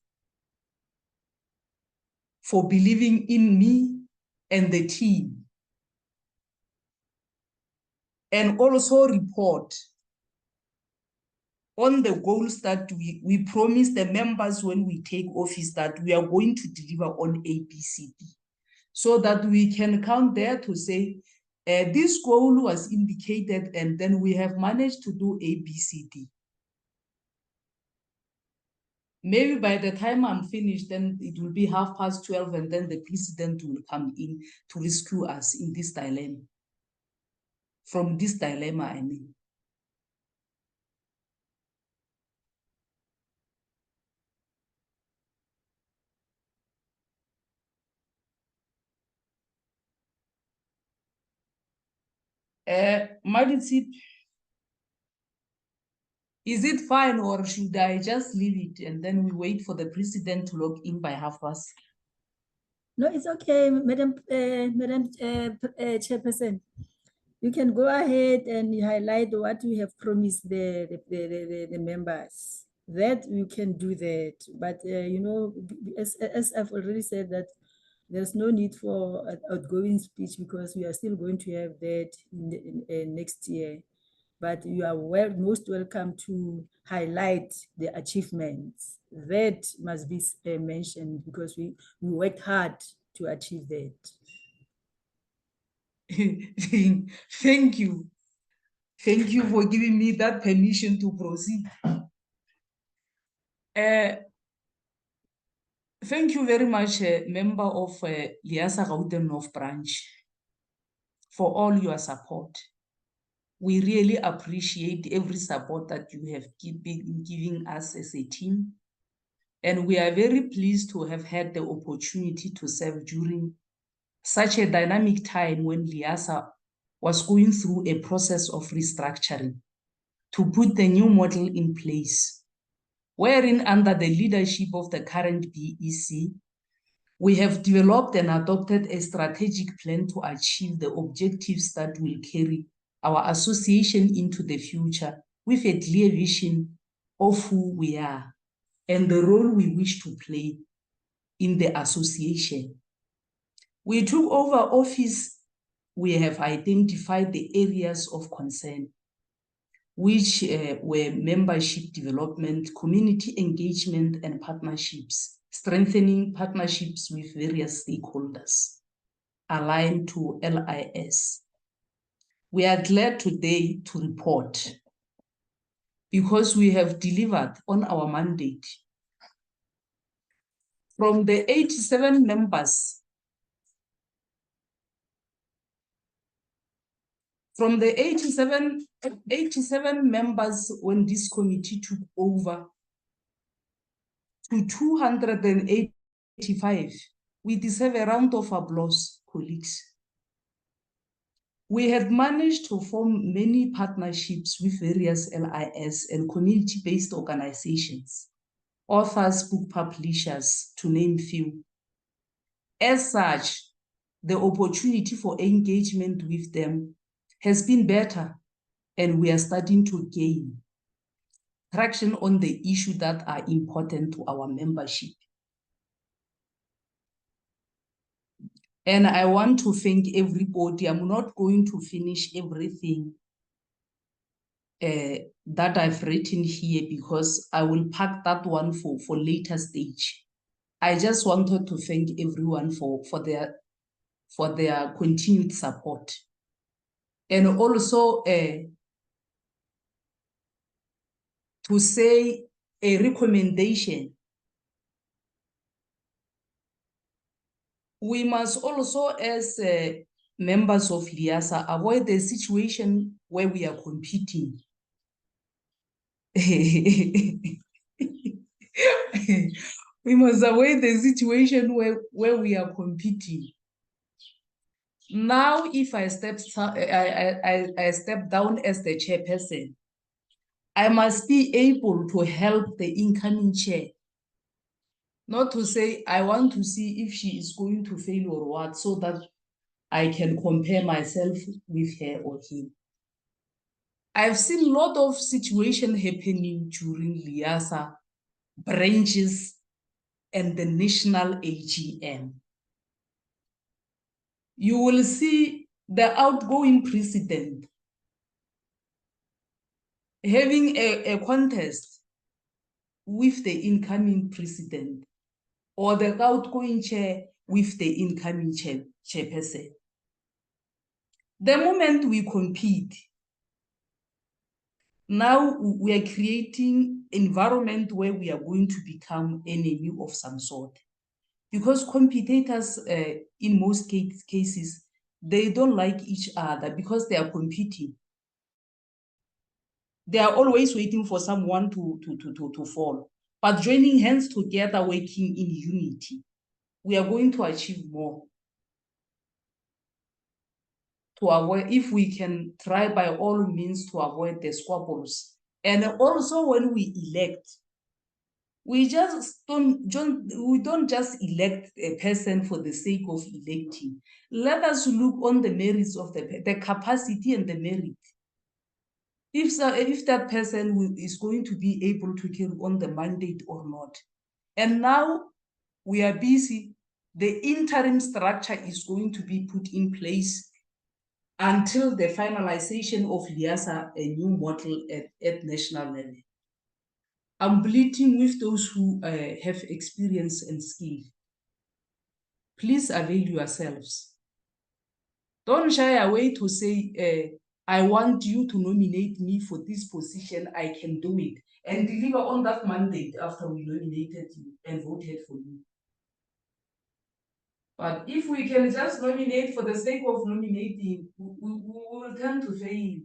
for believing in me and the team. And also report on the goals that we promised the members when we take office that we are going to deliver on ABCD, so that we can come there to say, this goal was indicated and then we have managed to do ABCD. Maybe by the time I'm finished, then it will be 12:30 and then the president will come in to rescue us in this dilemma. From this dilemma, I mean. Is it fine or should I just leave it and then we wait for the president to log in by 12:30? No, it's okay, Madam Chairperson. You can go ahead and highlight what you have promised the members. That you can do that, but you know, as I've already said, that there's no need for an outgoing speech because we are still going to have that in next year. But you are most welcome to highlight the achievements. That must be mentioned because we worked hard to achieve that. Thank you. Thank you for giving me that permission to proceed. Thank you very much, member of LIASA Gauteng North Branch, for all your support. We really appreciate every support that you have been giving us as a team. And we are very pleased to have had the opportunity to serve during such a dynamic time when LIASA was going through a process of restructuring to put the new model in place, wherein under the leadership of the current BEC, we have developed and adopted a strategic plan to achieve the objectives that will carry our association into the future with a clear vision of who we are and the role we wish to play in the association. We took over office, we have identified the areas of concern, which were membership development, community engagement, and partnerships, strengthening partnerships with various stakeholders aligned to LIS. We are glad today to report because we have delivered on our mandate. From the 87 members, from the 87 members when this committee took over to 285, we deserve a round of applause, colleagues. We had managed to form many partnerships with various LIS and community-based organizations, authors, book publishers, to name few. As such, the opportunity for engagement with them has been better, and we are starting to gain traction on the issues that are important to our membership. And I want to thank everybody. I'm not going to finish everything that I've written here because I will pack that one for later stage. I just wanted to thank everyone for their continued support. And also to say a recommendation. We must also, as members of LIASA, avoid the situation where we are competing. We must avoid the situation where we are competing. Now, if I step down as the chairperson, I must be able to help the incoming chair. Not to say, I want to see if she is going to fail or what, so that I can compare myself with her or him. I've seen a lot of situations happening during LIASA branches and the national AGM. You will see the outgoing president having a contest with the incoming president, or the outgoing chair with the incoming chairperson. The moment we compete, now we are creating an environment where we are going to become enemy of some sort. Because competitors, in most cases, they don't like each other because they are competing. They are always waiting for someone to fall. But joining hands together, working in unity, we are going to achieve more. To avoid, if we can try by all means to avoid the squabbles. And also when we elect, we don't just elect a person for the sake of electing. Let us look on the merits of the capacity and the merit. If that person is going to be able to carry on the mandate or not. And now we are busy. The interim structure is going to be put in place until the finalization of LIASA, a new model at national level. I'm pleading with those who have experience and skill. Please avail yourselves. Don't shy away to say, I want you to nominate me for this position, I can do it. And deliver on that mandate after we nominated you and voted for you. But if we can just nominate for the sake of nominating, we will tend to fail.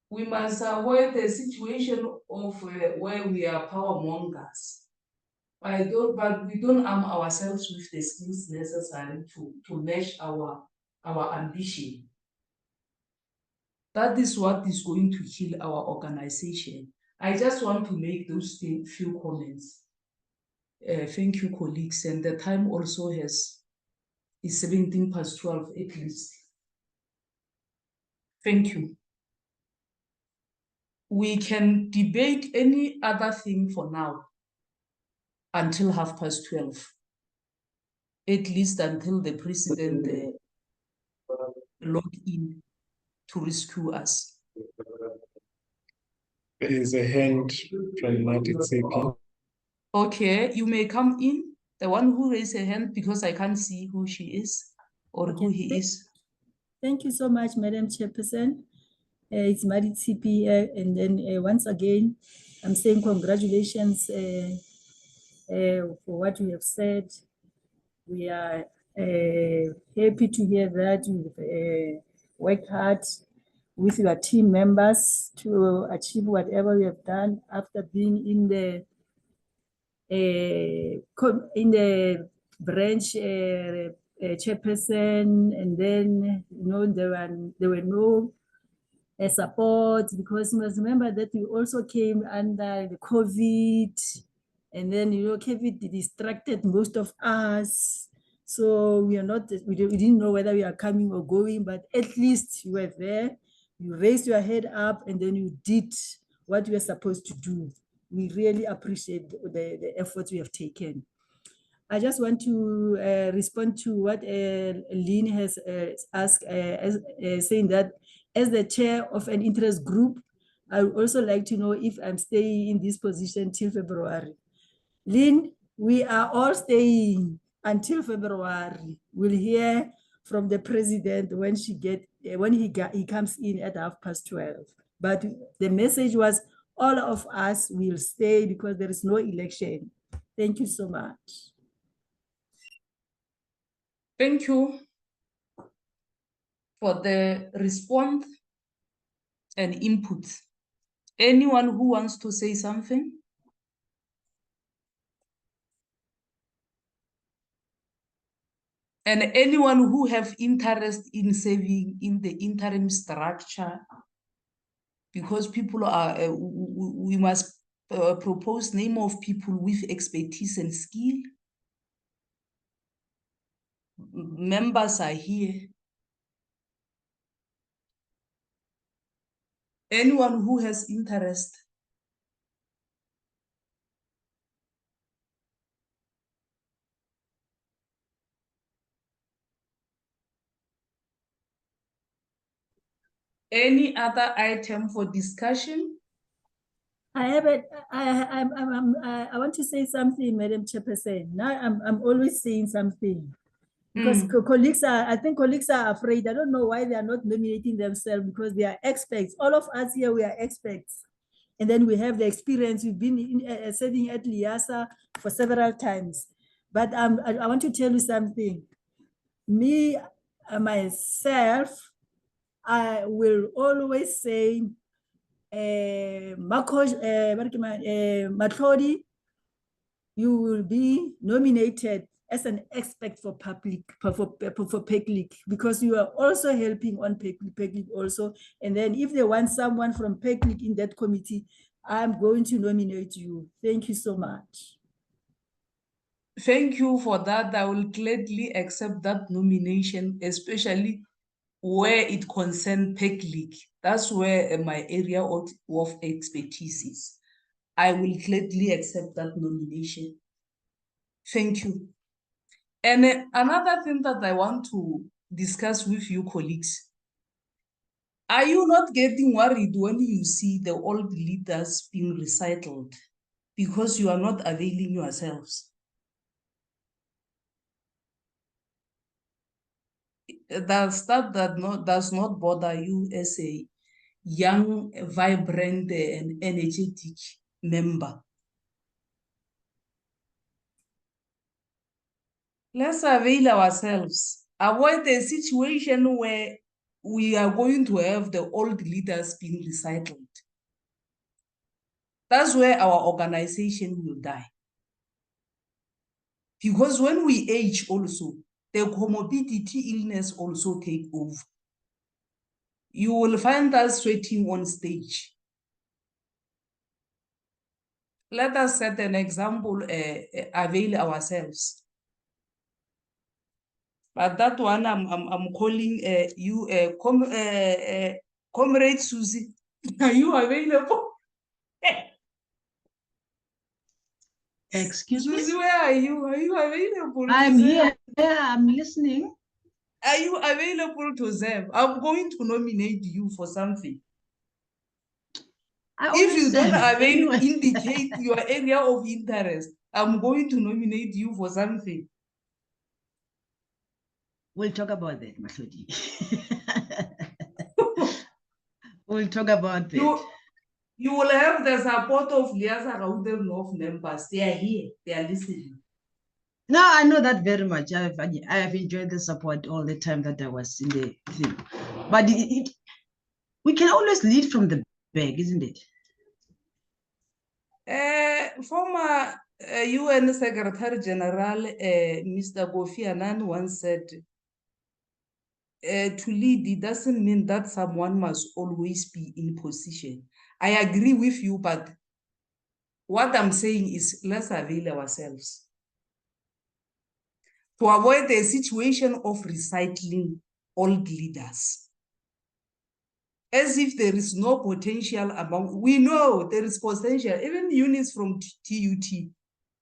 We must avoid the situation of where we are power mongers. But we don't arm ourselves with the skills necessary to match our ambition. That is what is going to kill our organization. I just want to make those few comments. Thank you, colleagues. And the time also is 12:17 at least. Thank you. We can debate any other thing for now until 12:30, at least until the president log in to rescue us. There is a hand from Maditsipi. Okay, you may come in. The one who raised a hand, because I can't see who she is or who he is. Thank you so much, Madam Chairperson. It's Maditsipi here. And then once again, I'm saying congratulations for what you have said. We are happy to hear that you've worked hard with your team members to achieve whatever you have done after being in the branch chairperson, and then there were no support, because you must remember that we also came under the COVID, and then COVID distracted most of us. So we didn't know whether we are coming or going, but at least you were there. You raised your head up, and then you did what you were supposed to do. We really appreciate the efforts we have taken. I just want to respond to what Lynn has asked, saying that as the chair of an interest group, I would also like to know if I'm staying in this position till February. Lynn, we are all staying until February. We'll hear from the president when he comes in at 12:30. But the message was all of us will stay because there is no election. Thank you so much. Thank you for the response and input. Anyone who wants to say something? And anyone who have interest in serving in the interim structure, because people are, we must propose name of people with expertise and skill. Members are here. Anyone who has interest? Any other item for discussion? I want to say something, Madam Chairperson. Now I'm always saying something because colleagues are afraid. I don't know why they are not nominating themselves, because they are experts. All of us here, we are experts. And then we have the experience. We've been serving at LIASA for several times. But I want to tell you something. Me, myself, I will always say, Matlodi, you will be nominated as an expert for PECLIC, because you are also helping on PECLIC also. And then if they want someone from PECLIC in that committee, I'm going to nominate you. Thank you so much. Thank you for that. I will gladly accept that nomination, especially where it concerns PECLIC. That's where my area of expertise is. I will gladly accept that nomination. Thank you. And another thing that I want to discuss with you colleagues, are you not getting worried when you see the old leaders being recycled because you are not availing yourselves? Does not bother you as a young, vibrant, and energetic member? Let's avail ourselves. Avoid a situation where we are going to have the old leaders being recycled. That's where our organization will die. Because when we age also, the comorbidity illness also take over. You will find us sweating on stage. Let us set an example, avail ourselves. But that one, I'm calling you, Comrade Susie. Are you available? Excuse me? Susie, where are you? Are you available? I'm here. Yeah, I'm listening. Are you available to serve? I'm going to nominate you for something. If you don't avail, indicate your area of interest. I'm going to nominate you for something. We'll talk about that, Matlodi. We'll talk about that. You will have the support of LIASA Gauteng North members. They are here. They are listening. No, I know that very much. I have enjoyed the support all the time that I was in the thing. But we can always lead from the back, isn't it? Former UN Secretary General, Mr. Kofi Annan once said, to lead, it doesn't mean that someone must always be in position. I agree with you, but what I'm saying is let's avail ourselves to avoid the situation of recycling old leaders. As if there is no potential among, we know there is potential, even units from TUT.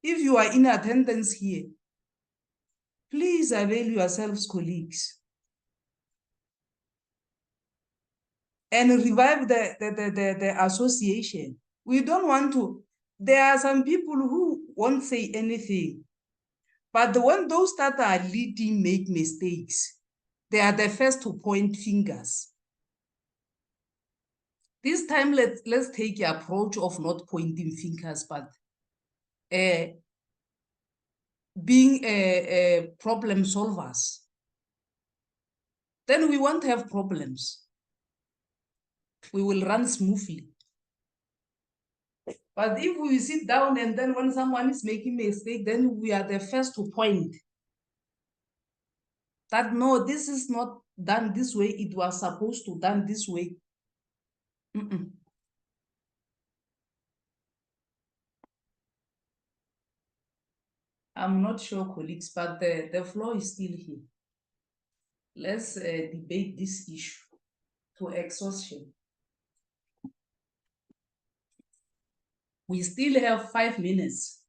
If you are in attendance here, please avail yourselves, colleagues, and revive the association. We don't want to, there are some people who won't say anything, but when those that are leading make mistakes, they are the first to point fingers. This time, let's take the approach of not pointing fingers, but being problem solvers. Then we won't have problems. We will run smoothly. But if we sit down and then when someone is making a mistake, then we are the first to point that no, this is not done this way. It was supposed to done this way. I'm not sure, colleagues, but the floor is still here. Let's debate this issue to exhaustion. We still have 5 minutes.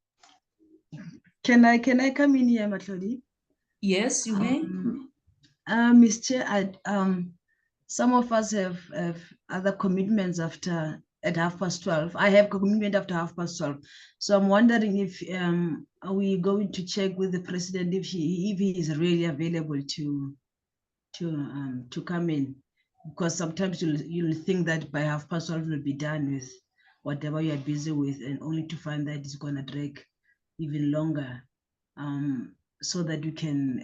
Can I come in here, Matlodi? Yes, you may. Ms. Chair, some of us have other commitments at 12:30. I have commitment after 12:30. So I'm wondering if are we going to check with the president if he is really available to come in, because sometimes you'll think that by 12:30 we'll be done with whatever you are busy with, and only to find that it's gonna drag even longer, so that we can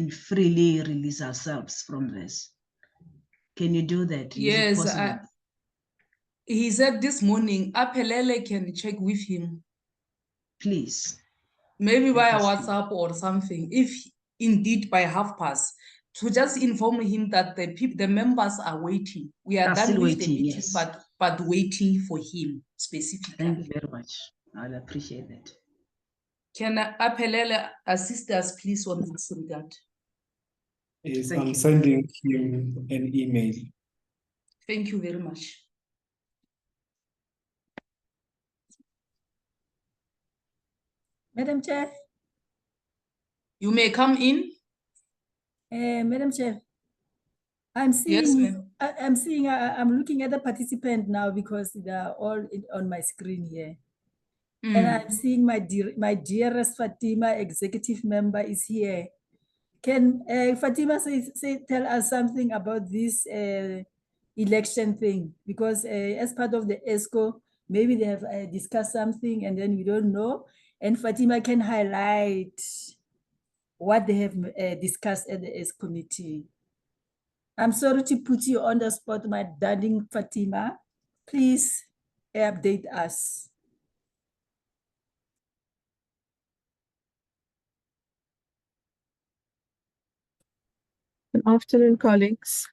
freely release ourselves from this. Can you do that? Yes, is it possible? He said this morning, Apelele can check with him. Please. Maybe via WhatsApp or something, if indeed by 12:30, to just inform him that the members are waiting. We are done with the meeting, yes. but waiting for him specifically. Thank you very much. I'll appreciate that. Can Apelele assist us, please, on this regard? Yes, Thank I'm you. sending him an email. Thank you very much. Madam Chair, You may come in. Madam Chair, I'm Yes, seeing, ma'am. I'm looking at the participant now because they're all on my screen here. And I'm seeing my dearest Fatima, executive member, is here. Can Fatima tell us something about this election thing? Because as part of the ESCO, maybe they have discussed something and then we don't know. And Fatima can highlight what they have discussed at the ESCO committee. I'm sorry to put you on the spot, my darling Fatima. Please update us. Good afternoon, colleagues.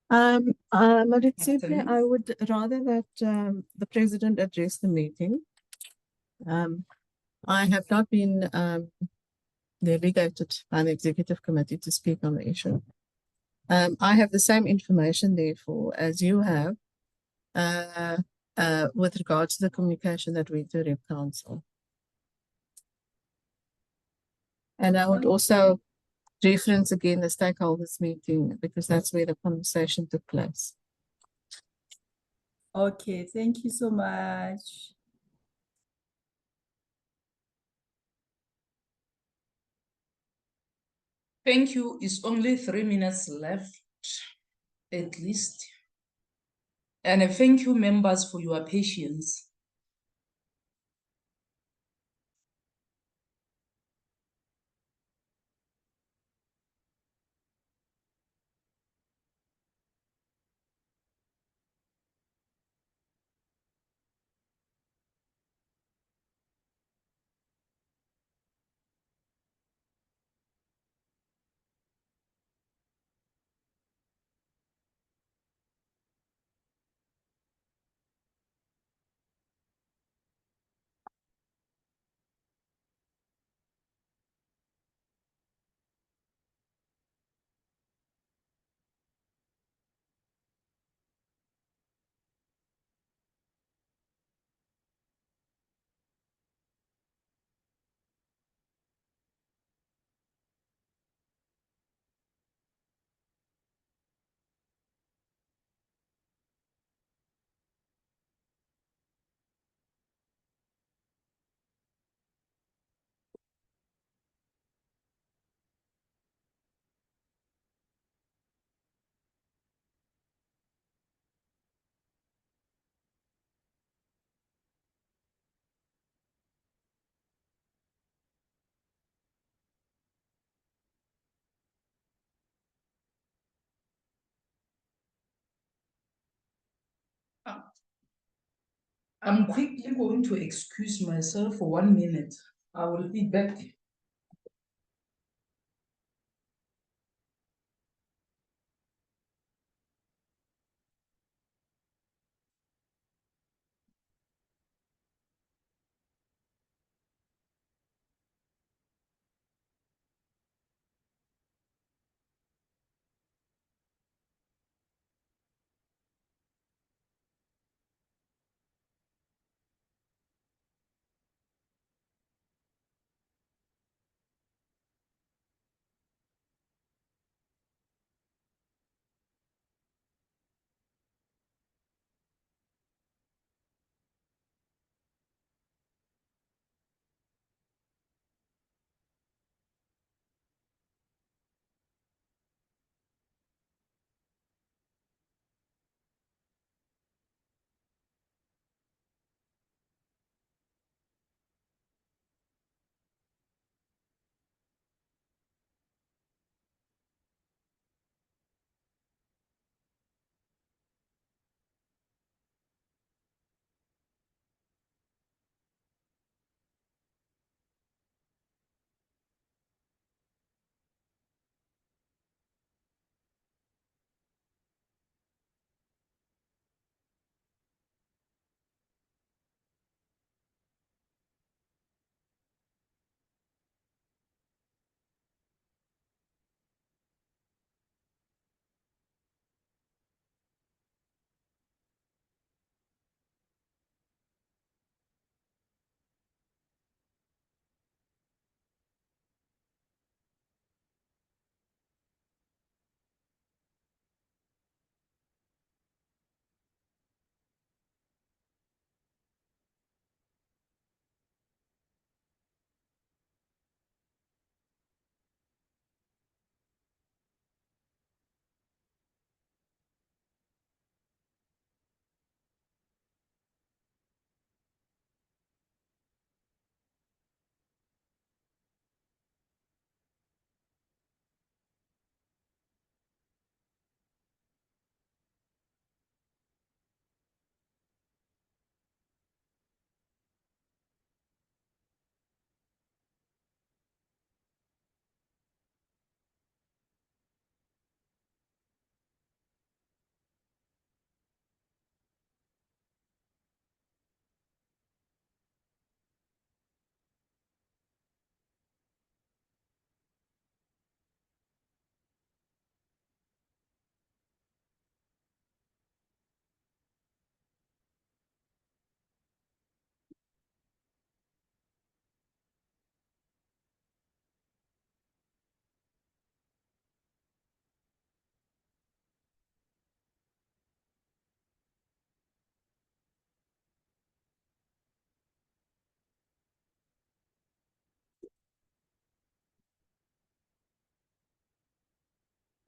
Maritzipne, I would rather that the president address the meeting. I have not been delegated by the executive committee to speak on the issue. I have the same information, therefore, as you have with regard to the communication that went to Rep Council. And I would also reference again the stakeholders meeting, because that's where the conversation took place. Okay, thank you so much. Thank you. It's only 3 minutes left, at least. And thank you, members, for your patience. I'm quickly going to excuse myself for 1 minute. I will be back.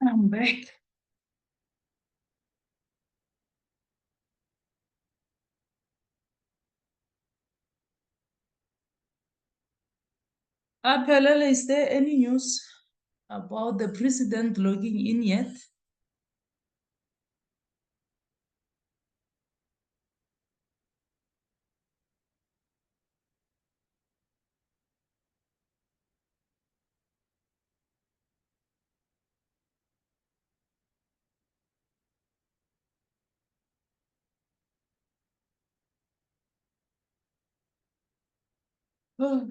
I'm back. Apelele, is there any news about the president logging in yet? Oh,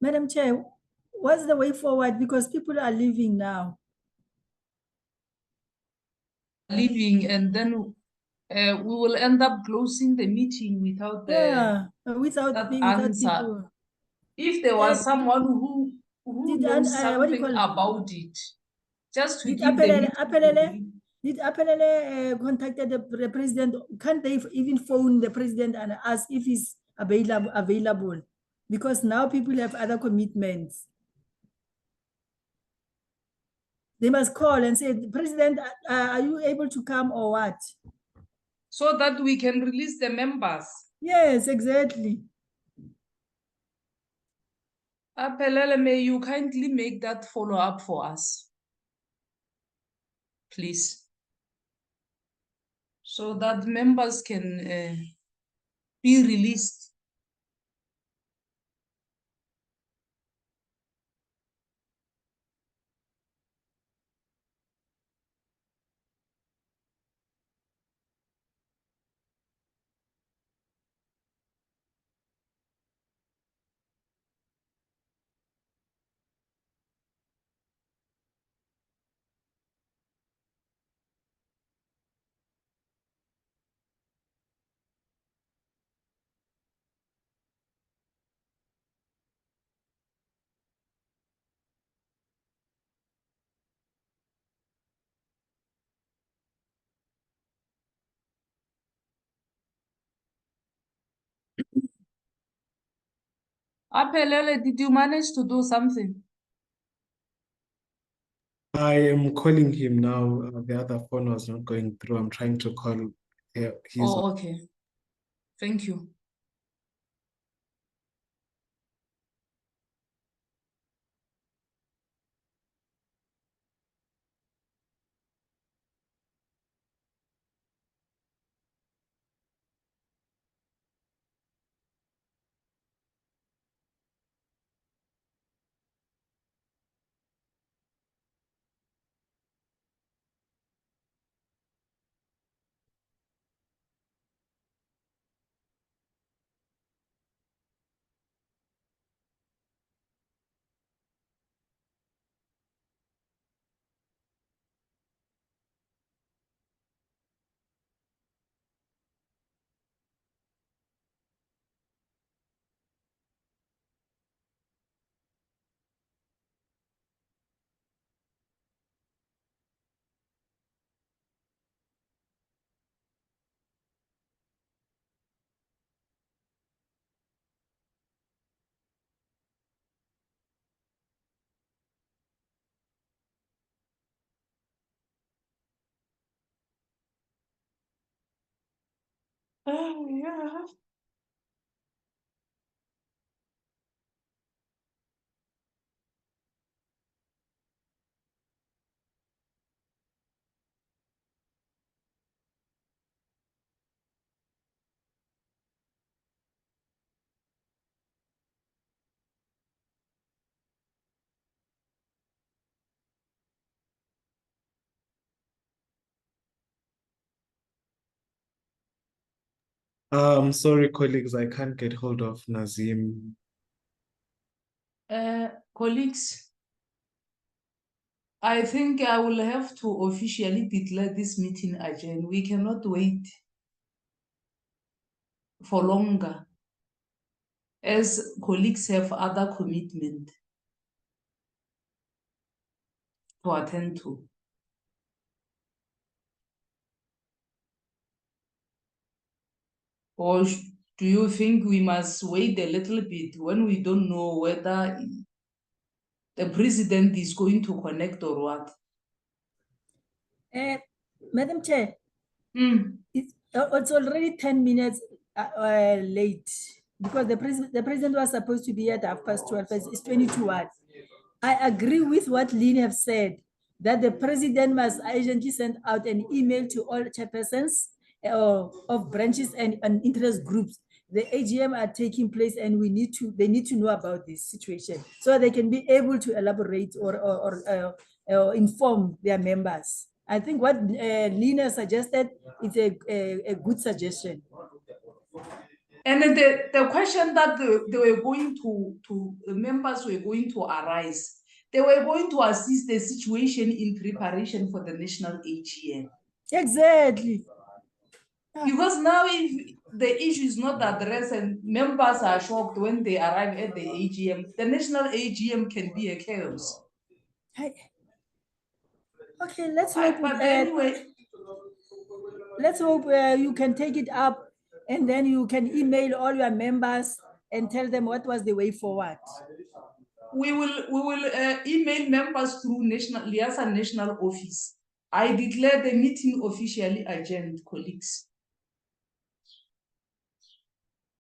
Madam Chair, what's the way forward? Because people are leaving now. Leaving, and then we will end up closing the meeting without Yeah, without that without answer. people. If there was someone who Did knows what do you something call it? about it, just to Did give the Apelele, meeting Apelele, did Apelele contacted the president? Can't they even phone the president and ask if he's available? Because now people have other commitments. They must call and say, President, are you able to come or what? so that we can release the members. Yes, exactly. Apelele, may you kindly make that follow up for us, please, so that members can be released. Apelele, did you manage to do something? I am calling him now. The other phone was not going through. I'm trying to call. He's Oh, okay. Thank you. Yeah. sorry, colleagues, I can't get hold of Nazim. Colleagues, I think I will have to officially declare this meeting adjourned. We cannot wait for longer, as colleagues have other commitment to attend to. Or do you think we must wait a little bit when we don't know whether the president is going to connect or what? Madam Chair, Mm. it's already 10 minutes late because the president was supposed to be at 12:30. It's 22 hours. I agree with what Lynn have said, that the president must urgently send out an email to all chairpersons of branches and interest groups. The AGM are taking place and they need to know about this situation so they can be able to elaborate or inform their members. I think what Lena suggested is a good suggestion. And then the question that they were going to the members were going to arise, they were going to assess the situation in preparation for the national AGM. Exactly. Because now if the issue is not addressed and members are shocked when they arrive at the AGM, the national AGM can be a chaos. Hey. Okay, let's hope. But anyway, let's hope you can take it up, and then you can email all your members and tell them what was the way forward. we will email members through LIASA National Office. I declare the meeting officially adjourned, colleagues.